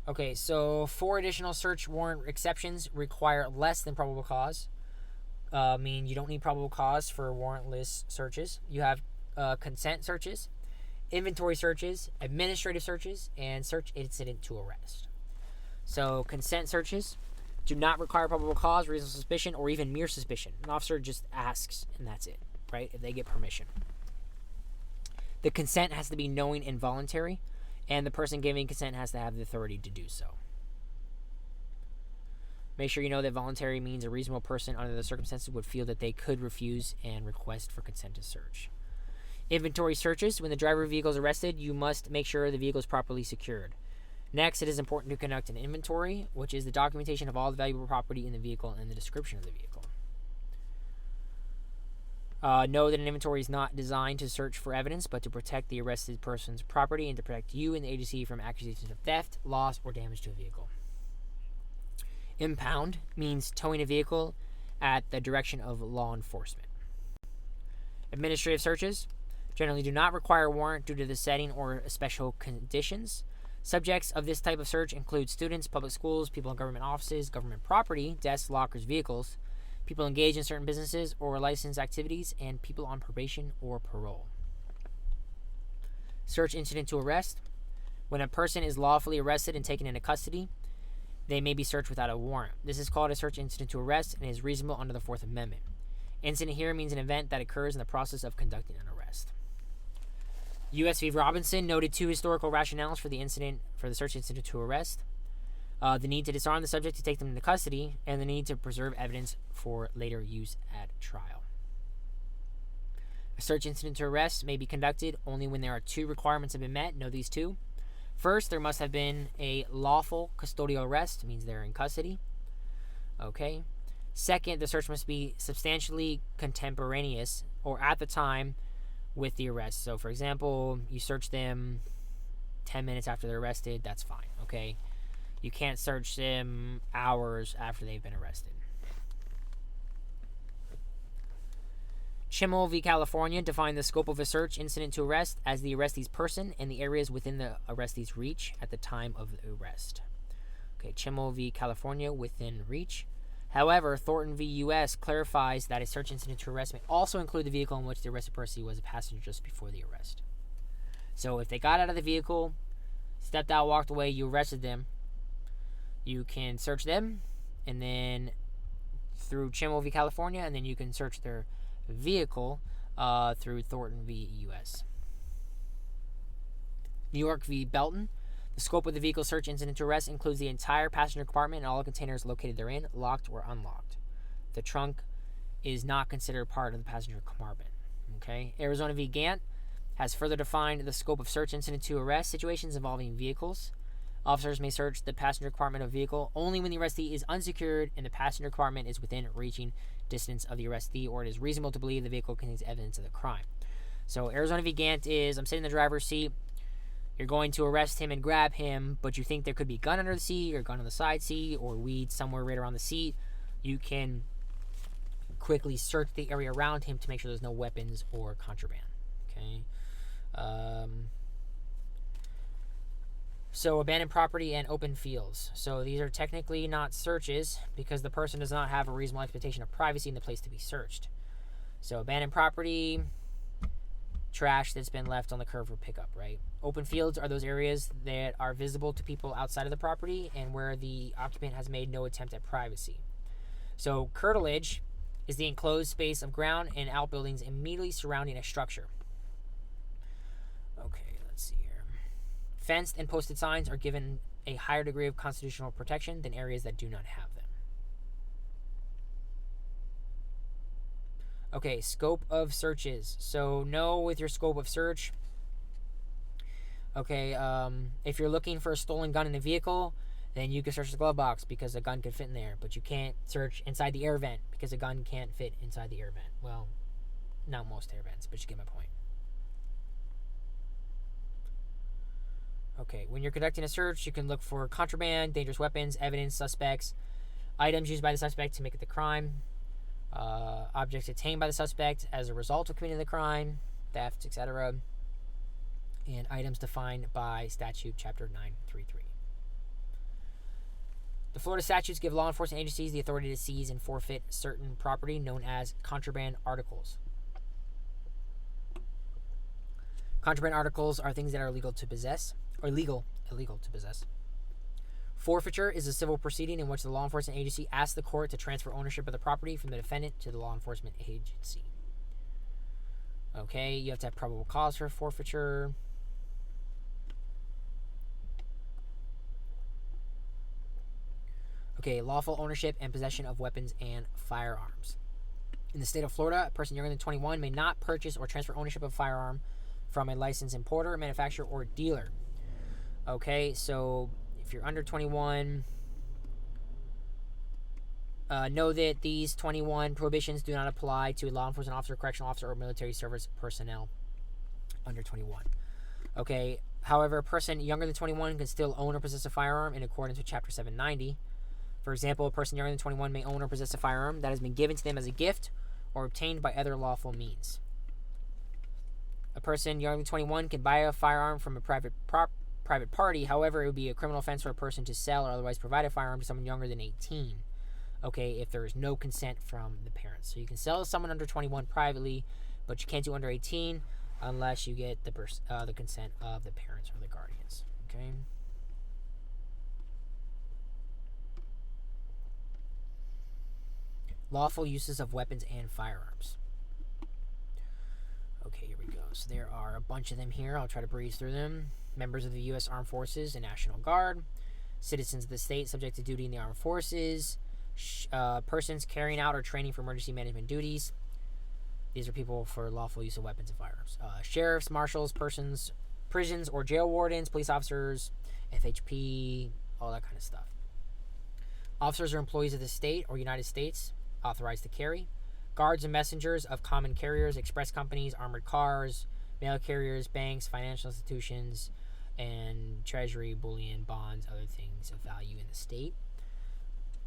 Okay, so 4 additional search warrant exceptions require less than probable cause. Meaning you don't need probable cause for warrantless searches. You have consent searches, inventory searches, administrative searches, and search incident to arrest. So consent searches do not require probable cause, reasonable suspicion, or even mere suspicion. An officer just asks, and that's it, right? If they get permission. The consent has to be knowing and voluntary, and the person giving consent has to have the authority to do so. Make sure you know that voluntary means a reasonable person under the circumstances would feel that they could refuse and request for consent to search. Inventory searches. When the driver of the vehicle is arrested, you must make sure the vehicle is properly secured. Next, it is important to conduct an inventory, which is the documentation of all the valuable property in the vehicle and the description of the vehicle. Know that an inventory is not designed to search for evidence, but to protect the arrested person's property and to protect you and the agency from accusations of theft, loss, or damage to a vehicle. Impound means towing a vehicle at the direction of law enforcement. Administrative searches generally do not require a warrant due to the setting or special conditions. Subjects of this type of search include students, public schools, people in government offices, government property, desks, lockers, vehicles, people engaged in certain businesses or licensed activities, and people on probation or parole. Search incident to arrest. When a person is lawfully arrested and taken into custody, they may be searched without a warrant. This is called a search incident to arrest and is reasonable under the Fourth Amendment. Incident here means an event that occurs in the process of conducting an arrest. U.S. v. Robinson noted two historical rationales for the search incident to arrest. The need to disarm the subject to take them into custody, and the need to preserve evidence for later use at trial. A search incident to arrest may be conducted only when there are two requirements have been met. Know these two. First, there must have been a lawful custodial arrest, means they're in custody. Okay. Second, the search must be substantially contemporaneous or at the time with the arrest. So, for example, you search them 10 minutes after they're arrested, that's fine, okay? You can't search them hours after they've been arrested. Chimmel v. California defined the scope of a search incident to arrest as the arrestee's person and the areas within the arrestee's reach at the time of the arrest. Okay, Chimmel v. California, within reach. However, Thornton v. U.S. clarifies that a search incident to arrest may also include the vehicle in which the arrested person was a passenger just before the arrest. So if they got out of the vehicle, stepped out, walked away, you arrested them, you can search them, and then through Chimmel v. California, and then you can search their vehicle through Thornton v. U.S. New York v. Belton. The scope of the vehicle search incident to arrest includes the entire passenger compartment and all containers located therein, locked or unlocked. The trunk is not considered part of the passenger compartment. Okay. Arizona v. Gant has further defined the scope of search incident to arrest situations involving vehicles. Officers may search the passenger compartment of a vehicle only when the arrestee is unsecured and the passenger compartment is within reaching distance of the arrestee, or it is reasonable to believe the vehicle contains evidence of the crime. So Arizona v. Gant is, I'm sitting in the driver's seat, you're going to arrest him and grab him, but you think there could be a gun under the seat or a gun on the side seat or weed somewhere right around the seat. You can quickly search the area around him to make sure there's no weapons or contraband. Okay. So abandoned property and open fields. So these are technically not searches because the person does not have a reasonable expectation of privacy in the place to be searched. So abandoned property, trash that's been left on the curb for pickup, right? Open fields are those areas that are visible to people outside of the property and where the occupant has made no attempt at privacy. So curtilage is the enclosed space of ground and outbuildings immediately surrounding a structure. Okay, let's see here. Fenced and posted signs are given a higher degree of constitutional protection than areas that do not have them. Okay, scope of searches. So know with your scope of search. Okay, if you're looking for a stolen gun in a vehicle, then you can search the glove box because a gun could fit in there. But you can't search inside the air vent because a gun can't fit inside the air vent. Well, not most air vents, but you get my point. Okay, when you're conducting a search, you can look for contraband, dangerous weapons, evidence, suspects, items used by the suspect to make it the crime, objects obtained by the suspect as a result of committing the crime, theft, etc., and items defined by statute chapter 933. The Florida statutes give law enforcement agencies the authority to seize and forfeit certain property known as contraband articles. Contraband articles are things that are illegal to possess, or illegal to possess. Forfeiture is a civil proceeding in which the law enforcement agency asks the court to transfer ownership of the property from the defendant to the law enforcement agency. Okay, you have to have probable cause for forfeiture. Okay, lawful ownership and possession of weapons and firearms. In the state of Florida, a person younger than 21 may not purchase or transfer ownership of a firearm from a licensed importer, manufacturer, or dealer. Okay, so if you're under 21, know that these 21 prohibitions do not apply to a law enforcement officer, correctional officer, or military service personnel under 21. Okay, however, a person younger than 21 can still own or possess a firearm in accordance with Chapter 790. For example, a person younger than 21 may own or possess a firearm that has been given to them as a gift or obtained by other lawful means. A person younger than 21 can buy a firearm from a private party. However, it would be a criminal offense for a person to sell or otherwise provide a firearm to someone younger than 18. Okay, if there is no consent from the parents. So you can sell to someone under 21 privately, but you can't do under 18 unless you get the consent of the parents or the guardians. Okay. Lawful uses of weapons and firearms. Okay, here we go. So there are a bunch of them here. I'll try to breeze through them. Members of the U.S. Armed Forces and National Guard. Citizens of the state subject to duty in the armed forces. Persons carrying out or training for emergency management duties. These are people for lawful use of weapons and firearms. Sheriffs, marshals, prisons or jail wardens, police officers, FHP, all that kind of stuff. Officers or employees of the state or United States authorized to carry. Guards and messengers of common carriers, express companies, armored cars, mail carriers, banks, financial institutions, and treasury, bullion, bonds, other things of value in the state.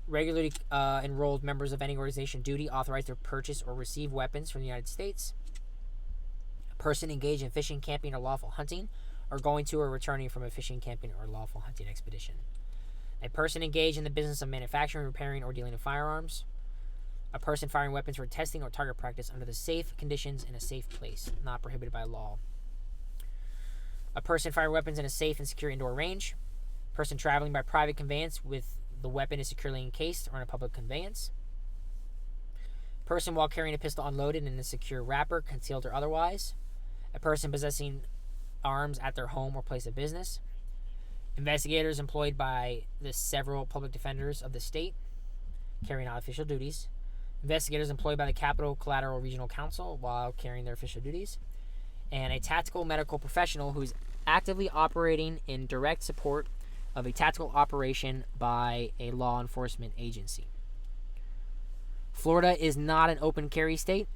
Regularly enrolled members of any organization duty authorized to purchase or receive weapons from the United States. A person engaged in fishing, camping, or lawful hunting, or going to or returning from a fishing, camping, or lawful hunting expedition. A person engaged in the business of manufacturing, repairing, or dealing in firearms. A person firing weapons for testing or target practice under the safe conditions in a safe place, not prohibited by law. A person firing weapons in a safe and secure indoor range. A person traveling by private conveyance with the weapon is securely encased or in a public conveyance. A person while carrying a pistol unloaded in a secure wrapper, concealed or otherwise. A person possessing arms at their home or place of business. Investigators employed by the several public defenders of the state carrying out official duties. Investigators employed by the Capital Collateral Regional Council while carrying their official duties. And a tactical medical professional who is actively operating in direct support of a tactical operation by a law enforcement agency. Florida is not an open carry state,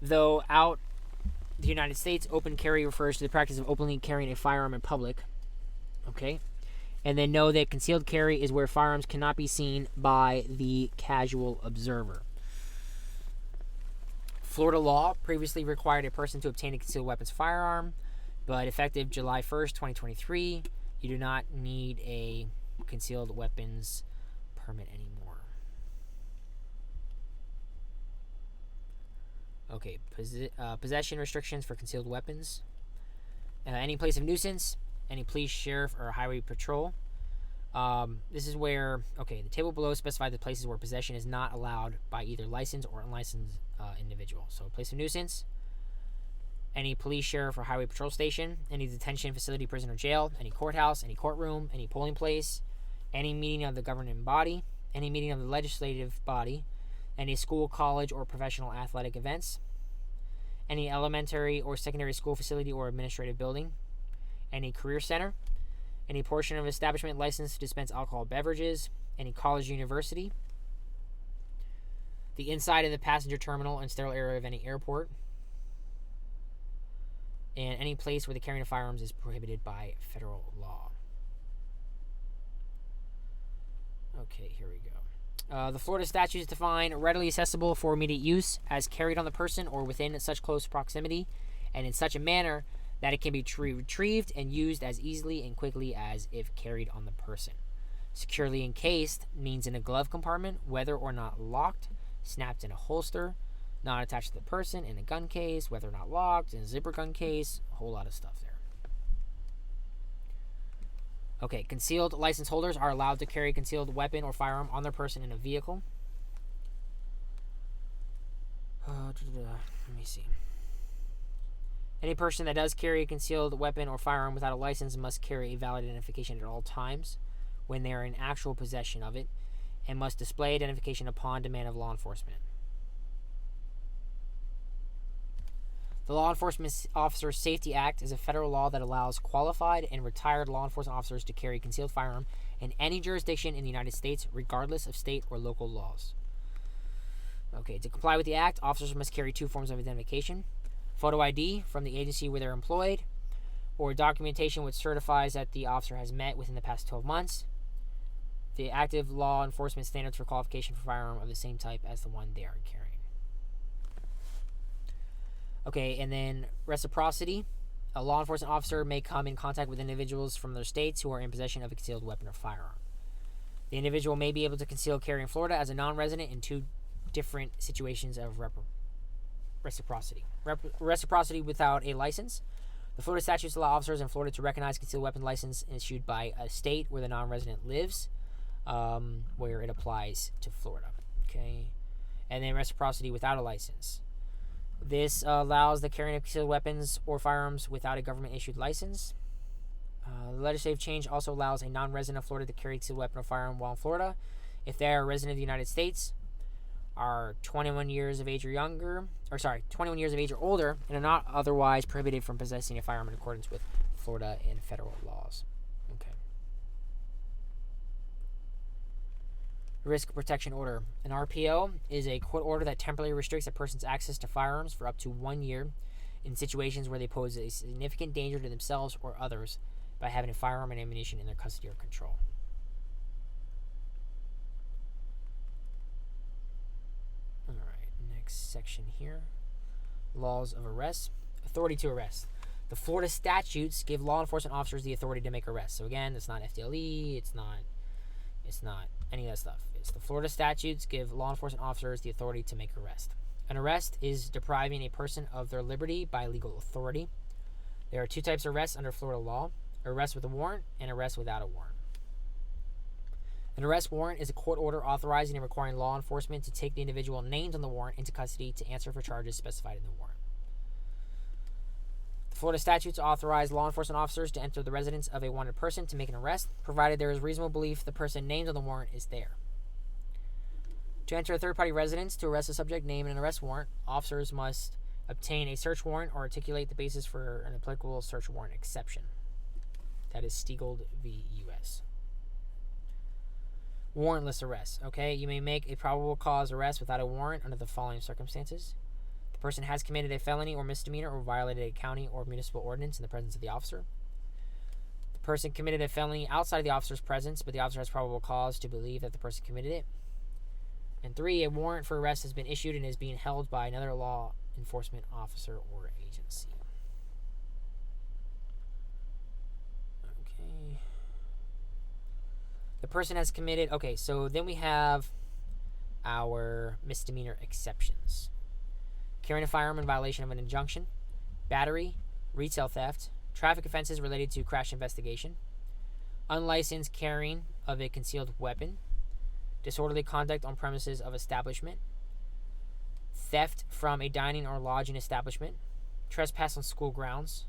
though out the United States, open carry refers to the practice of openly carrying a firearm in public. Okay? And then know that concealed carry is where firearms cannot be seen by the casual observer. Florida law previously required a person to obtain a concealed weapons firearm, but effective July 1st, 2023, you do not need a concealed weapons permit anymore. Okay, possession restrictions for concealed weapons. Any place of nuisance, any police, sheriff, or highway patrol. This is where, the table below specifies the places where possession is not allowed by either licensed or unlicensed individual. So, place of nuisance, any police, sheriff, or highway patrol station, any detention facility, prison, or jail, any courthouse, any courtroom, any polling place, any meeting of the governing body, any meeting of the legislative body, any school, college, or professional athletic events, any elementary or secondary school facility or administrative building, any career center, any portion of establishment licensed to dispense alcohol beverages, any college or university, the inside of the passenger terminal and sterile area of any airport, and any place where the carrying of firearms is prohibited by federal law. Okay, here we go. The Florida statutes define readily accessible for immediate use as carried on the person or within such close proximity and in such a manner that it can be retrieved and used as easily and quickly as if carried on the person. Securely encased means in a glove compartment, whether or not locked, snapped in a holster, not attached to the person, in a gun case, whether or not locked, in a zipper gun case, a whole lot of stuff there. Okay, concealed license holders are allowed to carry a concealed weapon or firearm on their person in a vehicle. Let me see. Any person that does carry a concealed weapon or firearm without a license must carry a valid identification at all times when they are in actual possession of it and must display identification upon demand of law enforcement. The Law Enforcement Officer Safety Act is a federal law that allows qualified and retired law enforcement officers to carry a concealed firearm in any jurisdiction in the United States, regardless of state or local laws. Okay, to comply with the act, officers must carry two forms of identification: photo ID from the agency where they're employed, or documentation which certifies that the officer has met within the past 12 months the active law enforcement standards for qualification for firearm of the same type as the one they are carrying. Okay, and then reciprocity. A law enforcement officer may come in contact with individuals from their states who are in possession of a concealed weapon or firearm. The individual may be able to conceal carry in Florida as a non-resident in two different situations of reciprocity. Reciprocity without a license. The Florida statutes allow officers in Florida to recognize concealed weapon license issued by a state where the non-resident lives, where it applies to Florida. Okay, and then reciprocity without a license. This allows the carrying of concealed weapons or firearms without a government-issued license. The legislative change also allows a non-resident of Florida to carry a concealed weapon or firearm while in Florida if they are a resident of the United States, are 21 years of age or older, and are not otherwise prohibited from possessing a firearm in accordance with Florida and federal laws. Okay. Risk Protection Order. An RPO is a court order that temporarily restricts a person's access to firearms for up to 1 year in situations where they pose a significant danger to themselves or others by having a firearm and ammunition in their custody or control. Section here. Laws of arrest. Authority to arrest. The Florida statutes give law enforcement officers the authority to make arrests. So again, it's not FDLE, it's not any of that stuff. It's the Florida statutes give law enforcement officers the authority to make arrest. An arrest is depriving a person of their liberty by legal authority. There are two types of arrests under Florida law: arrest with a warrant and arrest without a warrant. An arrest warrant is a court order authorizing and requiring law enforcement to take the individual named on the warrant into custody to answer for charges specified in the warrant. The Florida statutes authorize law enforcement officers to enter the residence of a wanted person to make an arrest, provided there is reasonable belief the person named on the warrant is there. To enter a third-party residence to arrest a subject named in an arrest warrant, officers must obtain a search warrant or articulate the basis for an applicable search warrant exception. That is Stiegel v. U.S. Warrantless arrest. Okay, you may make a probable cause arrest without a warrant under the following circumstances. The person has committed a felony or misdemeanor or violated a county or municipal ordinance in the presence of the officer. The person committed a felony outside of the officer's presence, but the officer has probable cause to believe that the person committed it. And 3, a warrant for arrest has been issued and is being held by another law enforcement officer or agency. Okay. The person has committed... Okay, so then we have our misdemeanor exceptions. Carrying a firearm in violation of an injunction, battery, retail theft, traffic offenses related to crash investigation, unlicensed carrying of a concealed weapon, disorderly conduct on premises of establishment, theft from a dining or lodging establishment, trespass on school grounds,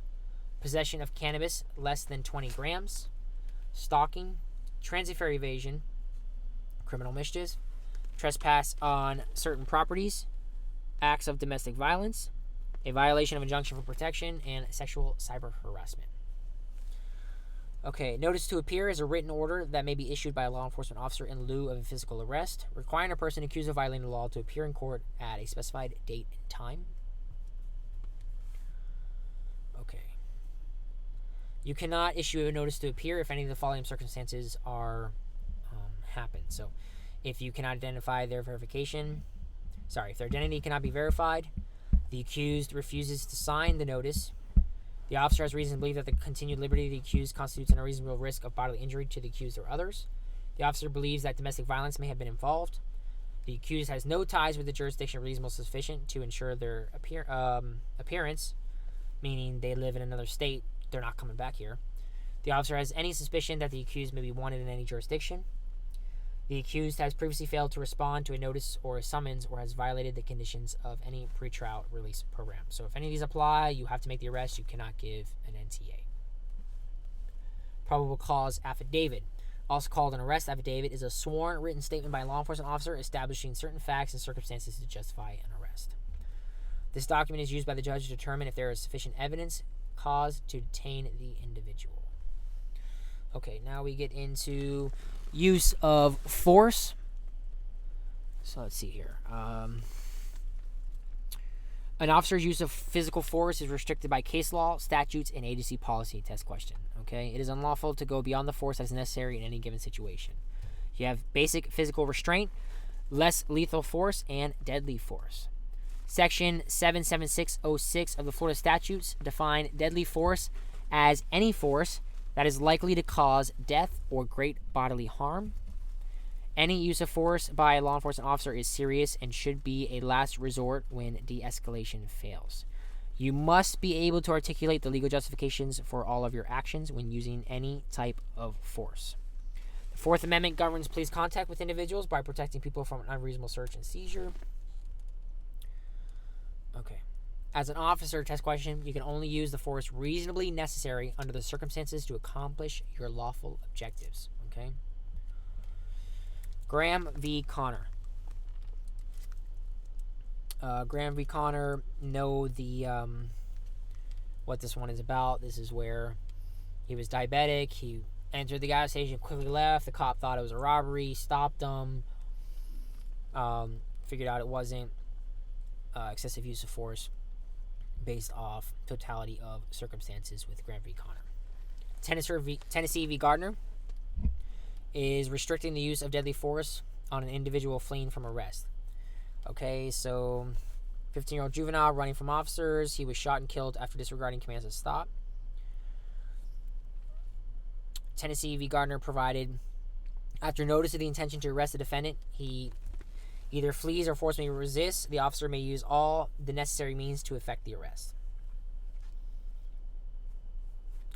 possession of cannabis less than 20 grams, stalking, transit fare evasion, criminal mischief, trespass on certain properties, acts of domestic violence, a violation of injunction for protection, and sexual cyber harassment. Okay, notice to appear is a written order that may be issued by a law enforcement officer in lieu of a physical arrest, requiring a person accused of violating the law to appear in court at a specified date and time. Okay. You cannot issue a notice to appear if any of the following circumstances are happen. So, if you cannot identify their if their identity cannot be verified, the accused refuses to sign the notice, the officer has reason to believe that the continued liberty of the accused constitutes an unreasonable risk of bodily injury to the accused or others, the officer believes that domestic violence may have been involved, the accused has no ties with the jurisdiction reasonable sufficient to ensure their appearance, meaning they live in another state, they're not coming back here, the officer has any suspicion that the accused may be wanted in any jurisdiction, the accused has previously failed to respond to a notice or a summons or has violated the conditions of any pretrial release program. So if any of these apply, you have to make the arrest. You cannot give an NTA. Probable cause affidavit, also called an arrest affidavit, is a sworn written statement by a law enforcement officer establishing certain facts and circumstances to justify an arrest. This document is used by the judge to determine if there is sufficient evidence cause to detain the individual. Okay, now we get into use of force. So let's see here. An officer's use of physical force is restricted by case law, statutes, and agency policy. Test question. Okay, it is unlawful to go beyond the force that is necessary in any given situation. You have basic physical restraint, less lethal force, and deadly force. Section 77606 of the Florida statutes define deadly force as any force that is likely to cause death or great bodily harm. Any use of force by a law enforcement officer is serious and should be a last resort when de-escalation fails. You must be able to articulate the legal justifications for all of your actions when using any type of force. The Fourth Amendment governs police contact with individuals by protecting people from an unreasonable search and seizure. Okay. As an officer, test question, you can only use the force reasonably necessary under the circumstances to accomplish your lawful objectives. Okay. Graham v. Connor. Graham v. Connor, know the what this one is about. This is where he was diabetic. He entered the gas station, quickly left. The cop thought it was a robbery, stopped him. Figured out it wasn't. Excessive use of force based off totality of circumstances with Graham v. Connor. Tennessee v. Gardner is restricting the use of deadly force on an individual fleeing from arrest. Okay, so 15-year-old juvenile running from officers. He was shot and killed after disregarding commands to stop. Tennessee v. Gardner provided, after notice of the intention to arrest the defendant, he either flees or forcibly resists, the officer may use all the necessary means to effect the arrest.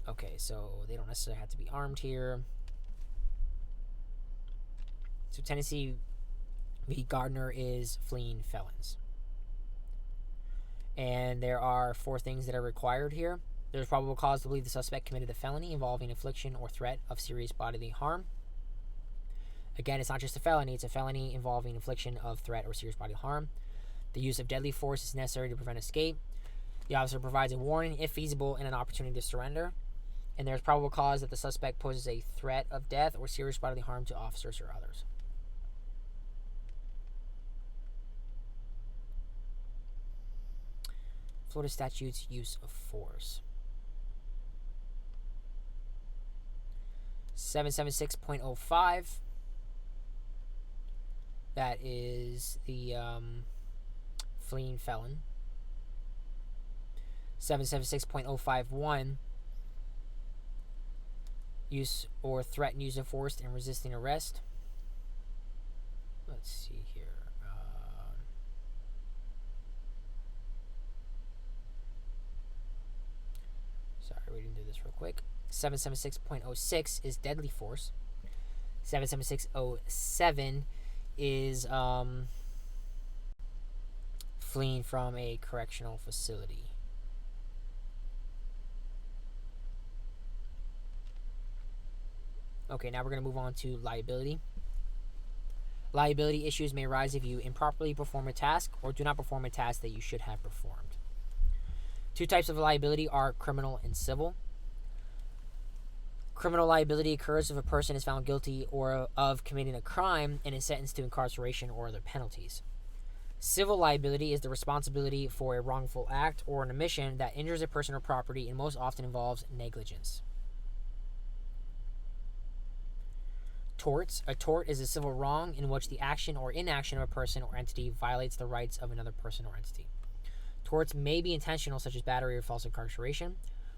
Okay, so they don't necessarily have to be armed here. So Tennessee v. Gardner is fleeing felons. And there are 4 things that are required here. There's probable cause to believe the suspect committed a felony involving infliction or threat of serious bodily harm. Again, it's not just a felony, it's a felony involving infliction of threat or serious bodily harm. The use of deadly force is necessary to prevent escape. The officer provides a warning, if feasible, and an opportunity to surrender. And there's probable cause that the suspect poses a threat of death or serious bodily harm to officers or others. Florida statutes use of force. 776.05. That is the fleeing felon. 776.051. Use or threaten use of force and resisting arrest. Let's see here. Sorry, reading through this real quick. 776.06 is deadly force. 776.07 is fleeing from a correctional facility. Okay, now we're going to move on to liability. Liability issues may arise if you improperly perform a task or do not perform a task that you should have performed. 2 types of liability are criminal and civil. Criminal liability occurs if a person is found guilty or of committing a crime and is sentenced to incarceration or other penalties. Civil liability is the responsibility for a wrongful act or an omission that injures a person or property and most often involves negligence. Torts. A tort is a civil wrong in which the action or inaction of a person or entity violates the rights of another person or entity. Torts may be intentional, such as battery or false incarceration,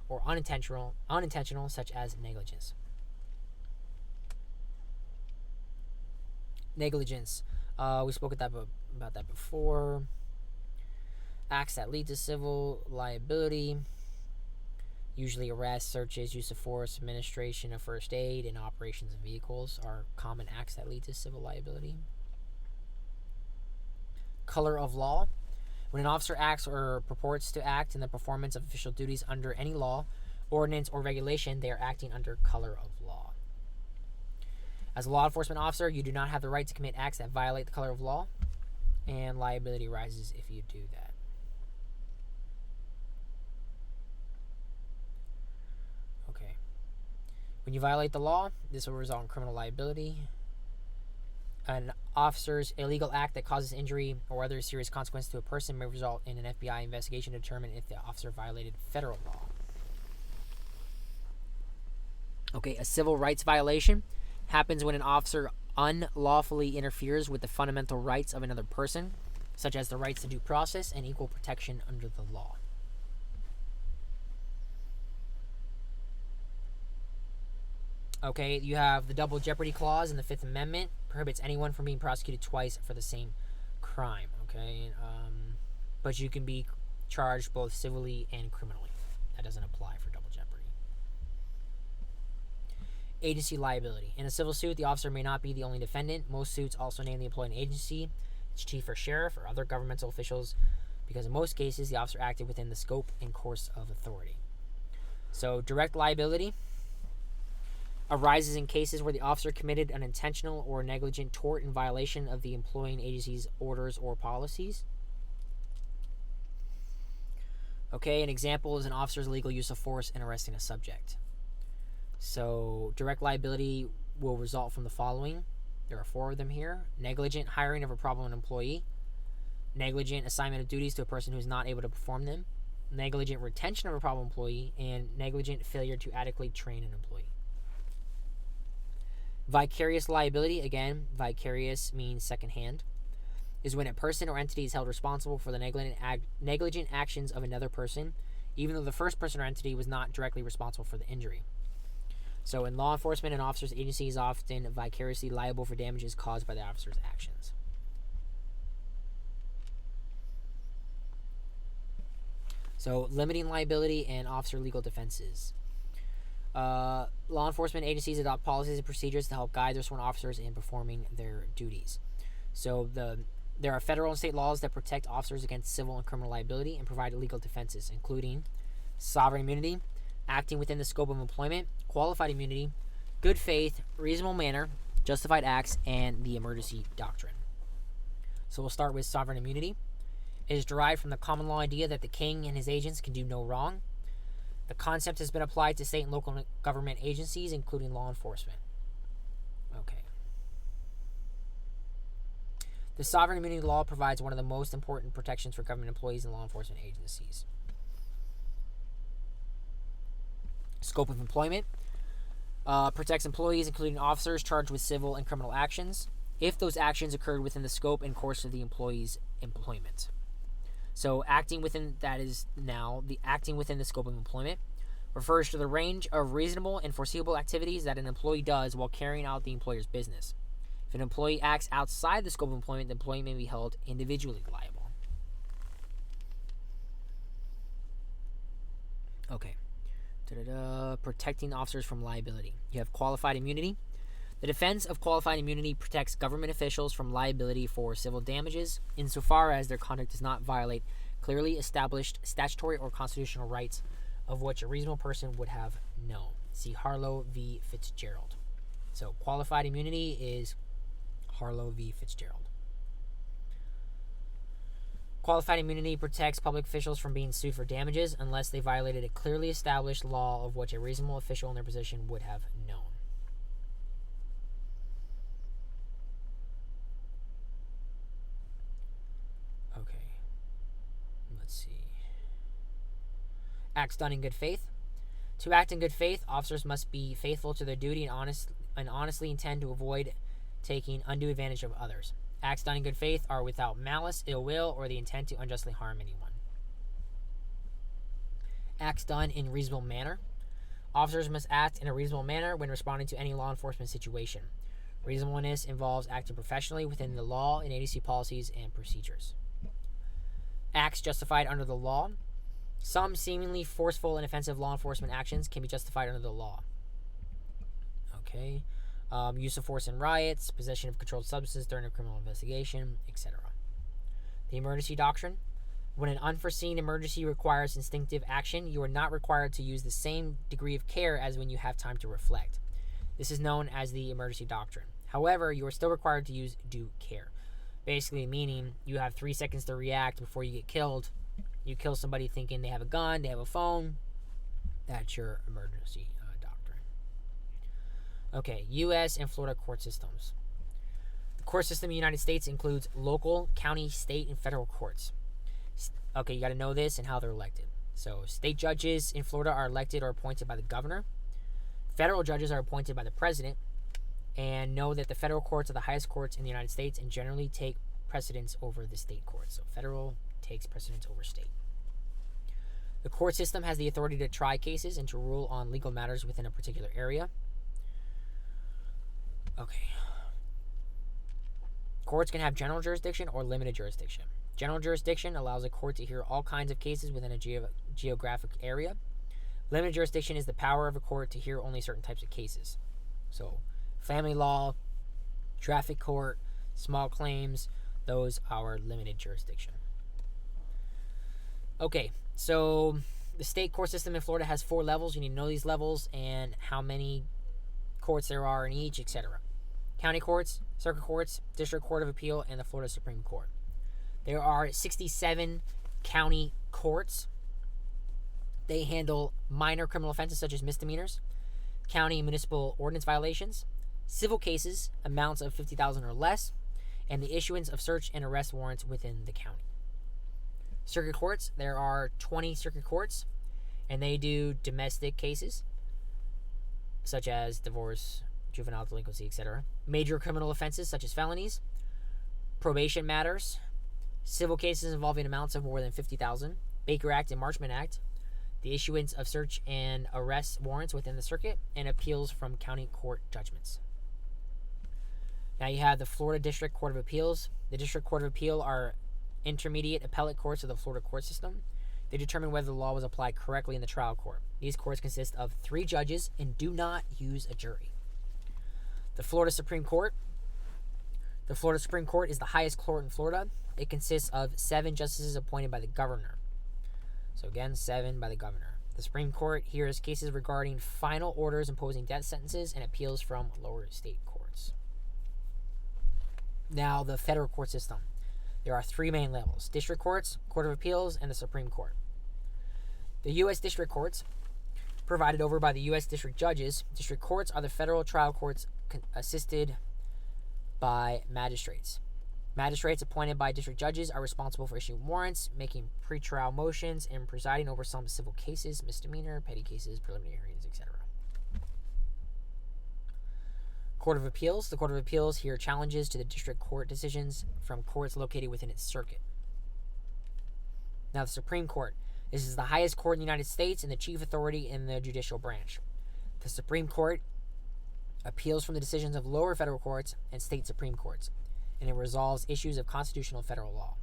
or unintentional such as negligence. Negligence. We spoke about that before. Acts that lead to civil liability. Usually arrests, searches, use of force, administration of first aid, and operations of vehicles are common acts that lead to civil liability. Color of law. When an officer acts or purports to act in the performance of official duties under any law, ordinance, or regulation, they are acting under color of law. As a law enforcement officer, you do not have the right to commit acts that violate the color of law, and liability arises if you do that. Okay. When you violate the law, this will result in criminal liability. An officer's illegal act that causes injury or other serious consequence to a person may result in an FBI investigation to determine if the officer violated federal law. Okay, a civil rights violation happens when an officer unlawfully interferes with the fundamental rights of another person, such as the rights to due process and equal protection under the law. Okay, you have the double jeopardy clause in the Fifth Amendment, prohibits anyone from being prosecuted twice for the same crime. Okay, but you can be charged both civilly and criminally. That doesn't apply for double jeopardy. Agency liability. In a civil suit, the officer may not be the only defendant. Most suits also name the employing agency, its chief or sheriff, or other governmental officials, because in most cases, the officer acted within the scope and course of authority. So, direct liability arises in cases where the officer committed an intentional or negligent tort in violation of the employing agency's orders or policies. Okay, an example is an officer's illegal use of force in arresting a subject. So, direct liability will result from the following. There are 4 of them here. Negligent hiring of a problem employee. Negligent assignment of duties to a person who is not able to perform them. Negligent retention of a problem employee. And negligent failure to adequately train an employee. Vicarious liability, again, vicarious means secondhand, is when a person or entity is held responsible for the negligent actions of another person, even though the first person or entity was not directly responsible for the injury. So in law enforcement, an officer's agency is often vicariously liable for damages caused by the officer's actions. So limiting liability and officer legal defenses. Law enforcement agencies adopt policies and procedures to help guide their sworn officers in performing their duties. So there are federal and state laws that protect officers against civil and criminal liability and provide legal defenses, including sovereign immunity, acting within the scope of employment, qualified immunity, good faith, reasonable manner, justified acts, and the emergency doctrine. So we'll start with sovereign immunity. It is derived from the common law idea that the king and his agents can do no wrong. The concept has been applied to state and local government agencies, including law enforcement. Okay. The sovereign immunity law provides one of the most important protections for government employees and law enforcement agencies. Scope of employment protects employees, including officers, charged with civil and criminal actions, if those actions occurred within the scope and course of the employee's employment. So acting within the scope of employment refers to the range of reasonable and foreseeable activities that an employee does while carrying out the employer's business. If an employee acts outside the scope of employment, the employee may be held individually liable. Okay. Protecting officers from liability. You have qualified immunity. The defense of qualified immunity protects government officials from liability for civil damages insofar as their conduct does not violate clearly established statutory or constitutional rights of which a reasonable person would have known. See Harlow v. Fitzgerald. So qualified immunity is Harlow v. Fitzgerald. Qualified immunity protects public officials from being sued for damages unless they violated a clearly established law of which a reasonable official in their position would have known. Acts done in good faith. To act in good faith, officers must be faithful to their duty and honestly intend to avoid taking undue advantage of others. Acts done in good faith are without malice, ill will, or the intent to unjustly harm anyone. Acts done in reasonable manner. Officers must act in a reasonable manner when responding to any law enforcement situation. Reasonableness involves acting professionally within the law and agency policies and procedures. Acts justified under the law. Some seemingly forceful and offensive law enforcement actions can be justified under the law. Okay. Use of force in riots, possession of controlled substances during a criminal investigation, etc. The emergency doctrine. When an unforeseen emergency requires instinctive action, you are not required to use the same degree of care as when you have time to reflect. This is known as the emergency doctrine. However, you are still required to use due care. Basically meaning you have 3 seconds to react before you get killed. You kill somebody thinking they have a gun, they have a phone. That's your emergency doctrine. Okay, U.S. and Florida court systems. The court system in the United States includes local, county, state, and federal courts. Okay, you got to know this and how they're elected. So, state judges in Florida are elected or appointed by the governor. Federal judges are appointed by the president. And know that the federal courts are the highest courts in the United States and generally take precedence over the state courts. So federal takes precedence over state. The court system has the authority to try cases and to rule on legal matters within a particular area. Okay. Courts can have general jurisdiction or limited jurisdiction. General jurisdiction allows a court to hear all kinds of cases within a geographic area. Limited jurisdiction is the power of a court to hear only certain types of cases. So, family law, traffic court, small claims, those are limited jurisdiction. Okay, so the state court system in Florida has 4 levels. You need to know these levels and how many courts there are in each, etc. County courts, circuit courts, district court of appeal, and the Florida Supreme Court. There are 67 county courts. They handle minor criminal offenses such as misdemeanors, county and municipal ordinance violations, civil cases, amounts of $50,000 or less, and the issuance of search and arrest warrants within the county. Circuit courts, there are 20 circuit courts, and they do domestic cases such as divorce, juvenile delinquency, etc. Major criminal offenses such as felonies, probation matters, civil cases involving amounts of more than $50,000, Baker Act and Marchman Act, the issuance of search and arrest warrants within the circuit, and appeals from county court judgments. Now you have the Florida District Court of Appeals. The District Court of Appeal are intermediate appellate courts of the Florida court system. They determine whether the law was applied correctly in the trial court. These courts consist of 3 judges and do not use a jury. The Florida Supreme Court. The Florida Supreme Court is the highest court in Florida. It consists of 7 justices appointed by the governor. So again, 7 by the governor. The Supreme Court hears cases regarding final orders imposing death sentences and appeals from lower state courts. Now, the federal court system. There are 3 main levels: district courts, court of appeals, and the Supreme Court. The U.S. district courts, provided over by the U.S. district judges. District courts are the federal trial courts assisted by magistrates. Magistrates appointed by district judges are responsible for issuing warrants, making pretrial motions, and presiding over some civil cases, misdemeanor, petty cases, preliminary hearings, etc. Court of Appeals. The Court of Appeals hear challenges to the district court decisions from courts located within its circuit. Now, the Supreme Court. This is the highest court in the United States and the chief authority in the judicial branch. The Supreme Court appeals from the decisions of lower federal courts and state Supreme Courts, and it resolves issues of constitutional federal law.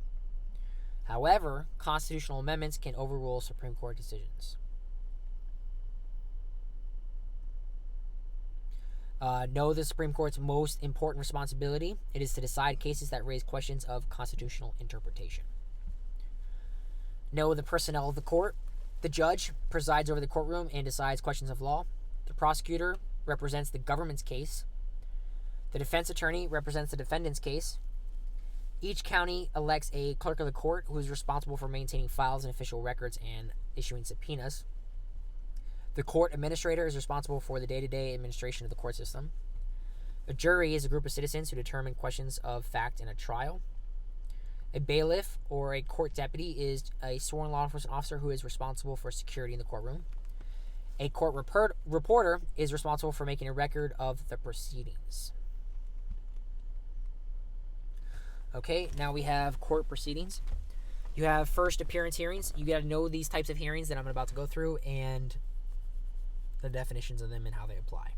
However, constitutional amendments can overrule Supreme Court decisions. Know the Supreme Court's most important responsibility. It is to decide cases that raise questions of constitutional interpretation. Know the personnel of the court. The judge presides over the courtroom and decides questions of law. The prosecutor represents the government's case. The defense attorney represents the defendant's case. Each county elects a clerk of the court who is responsible for maintaining files and official records and issuing subpoenas. The court administrator is responsible for the day-to-day administration of the court system. A jury is a group of citizens who determine questions of fact in a trial. A bailiff or a court deputy is a sworn law enforcement officer who is responsible for security in the courtroom. A court reporter is responsible for making a record of the proceedings. Okay, now we have court proceedings. You have first appearance hearings. You got to know these types of hearings that I'm about to go through and the definitions of them and how they apply.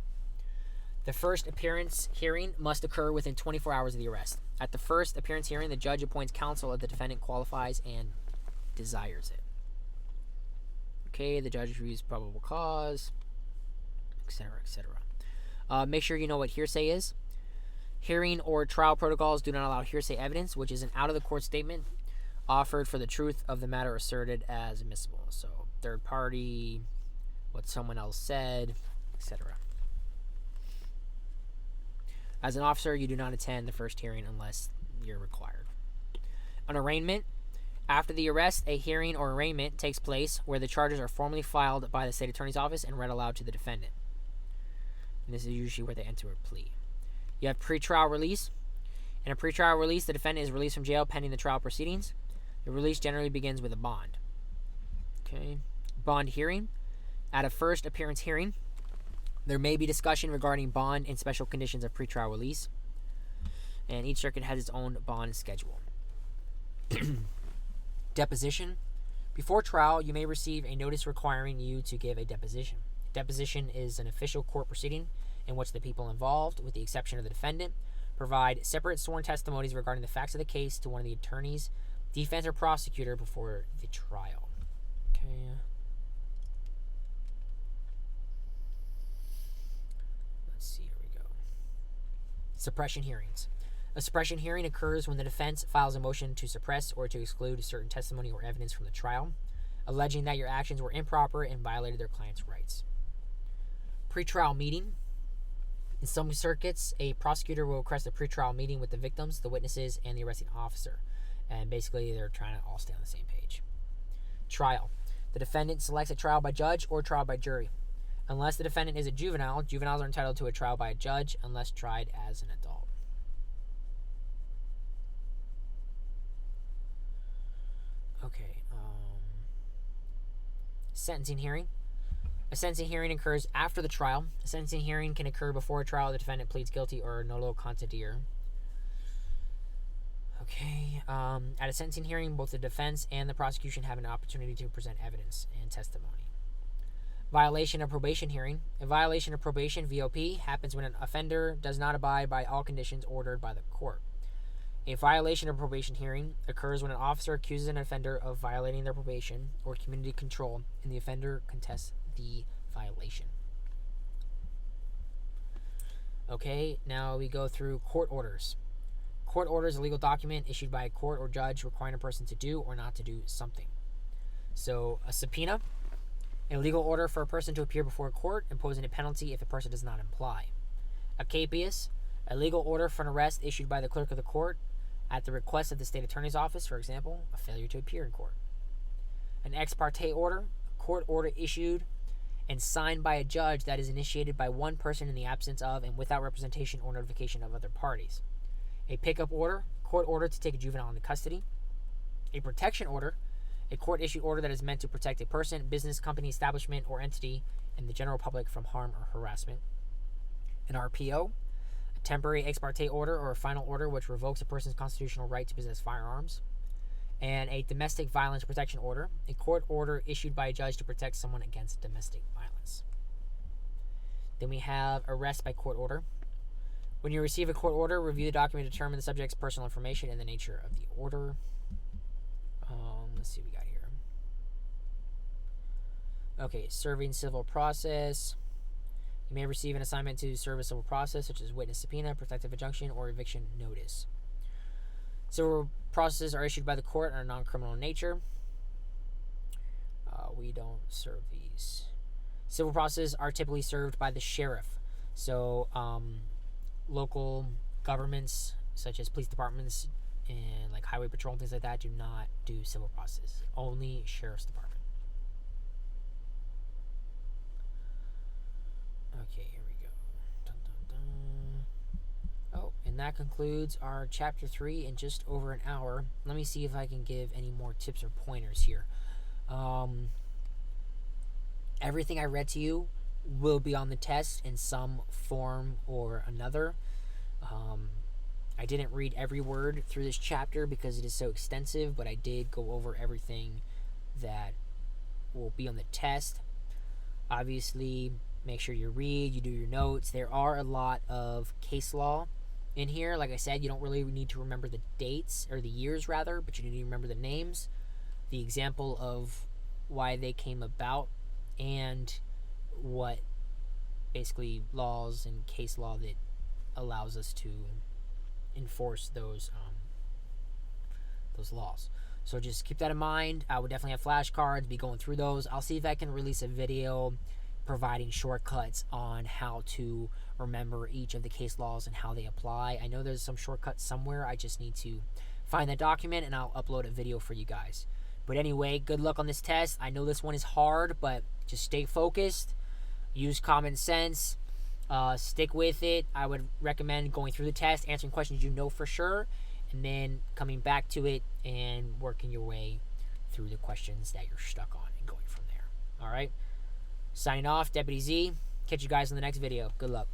The first appearance hearing must occur within 24 hours of the arrest. At the first appearance hearing, the judge appoints counsel if the defendant qualifies and desires it. Okay, the judge reviews probable cause, etc., etc. Make sure you know what hearsay is. Hearing or trial protocols do not allow hearsay evidence, which is an out-of-the-court statement offered for the truth of the matter asserted as admissible. So, third party, what someone else said, etc. As an officer, you do not attend the first hearing unless you're required. An arraignment. After the arrest, a hearing or arraignment takes place where the charges are formally filed by the state attorney's office and read aloud to the defendant. And this is usually where they enter a plea. You have pretrial release. In a pretrial release, the defendant is released from jail pending the trial proceedings. The release generally begins with a bond. Okay. Bond hearing. At a first appearance hearing, There may be discussion regarding bond and special conditions of pretrial release, and each circuit has its own bond schedule. Deposition. Before trial, you may receive a notice requiring you to give a deposition. Deposition is an official court proceeding in which the people involved, with the exception of the defendant, provide separate sworn testimonies regarding the facts of the case to one of the attorneys, defense, or prosecutor before the trial. Okay. Let's see, here we go. Suppression hearings. A suppression hearing occurs when the defense files a motion to suppress or to exclude certain testimony or evidence from the trial, alleging that your actions were improper and violated their client's rights. Pretrial meeting. In some circuits, a prosecutor will request a pretrial meeting with the victims, the witnesses, and the arresting officer. And basically, they're trying to all stay on the same page. Trial. The defendant selects a trial by judge or trial by jury. Unless the defendant is a juvenile, juveniles are entitled to a trial by a judge unless tried as an adult. Okay. Sentencing hearing. A sentencing hearing occurs after the trial. A sentencing hearing can occur before a trial. The defendant pleads guilty or nolo contendere. Okay. At a sentencing hearing, both the defense and the prosecution have an opportunity to present evidence and testimony. Violation of probation hearing. A violation of probation, VOP, happens when an offender does not abide by all conditions ordered by the court. A violation of probation hearing occurs when an officer accuses an offender of violating their probation or community control, and the offender contests the violation. Okay, now we go through court orders. Court order is a legal document issued by a court or judge requiring a person to do or not to do something. So, a subpoena, a legal order for a person to appear before a court, imposing a penalty if a person does not comply. A capias, a legal order for an arrest issued by the clerk of the court at the request of the state attorney's office, for example, a failure to appear in court. An ex parte order, a court order issued and signed by a judge that is initiated by one person in the absence of and without representation or notification of other parties. A pickup order, court order to take a juvenile into custody. A protection order, a court-issued order that is meant to protect a person, business, company, establishment, or entity and the general public from harm or harassment. An RPO, a temporary ex parte order or a final order which revokes a person's constitutional right to possess firearms. And a domestic violence protection order, a court order issued by a judge to protect someone against domestic violence. Then we have arrest by court order. When you receive a court order, review the document to determine the subject's personal information and the nature of the order. Let's see what we got here. Okay, serving civil process. You may receive an assignment to serve a civil process, such as witness subpoena, protective injunction, or eviction notice. Civil processes are issued by the court and are non-criminal in nature. We don't serve these. Civil processes are typically served by the sheriff. So, local governments, such as police departments and like highway patrol and things like that, do not do civil process. Only sheriff's department. Okay, here we go. Dun, dun, dun. Oh, and that concludes our chapter 3 in just over an hour. Let me see if I can give any more tips or pointers here. Everything I read to you will be on the test in some form or another. I didn't read every word through this chapter because it is so extensive, but I did go over everything that will be on the test. Obviously, make sure you read, you do your notes. There are a lot of case law in here. Like I said, you don't really need to remember the dates, or the years rather, but you need to remember the names, the example of why they came about, and what basically laws and case law that allows us to enforce those laws. So just keep that in mind. I would definitely have flashcards, be going through those. I'll see if I can release a video providing shortcuts on how to remember each of the case laws and how they apply. I know there's some shortcuts somewhere. I just need to find that document and I'll upload a video for you guys. But anyway, good luck on this test. I know this one is hard, but just stay focused. Use common sense. Stick with it. I would recommend going through the test, answering questions you know for sure, and then coming back to it and working your way through the questions that you're stuck on and going from there. All right? Signing off, Deputy Z. Catch you guys in the next video. Good luck.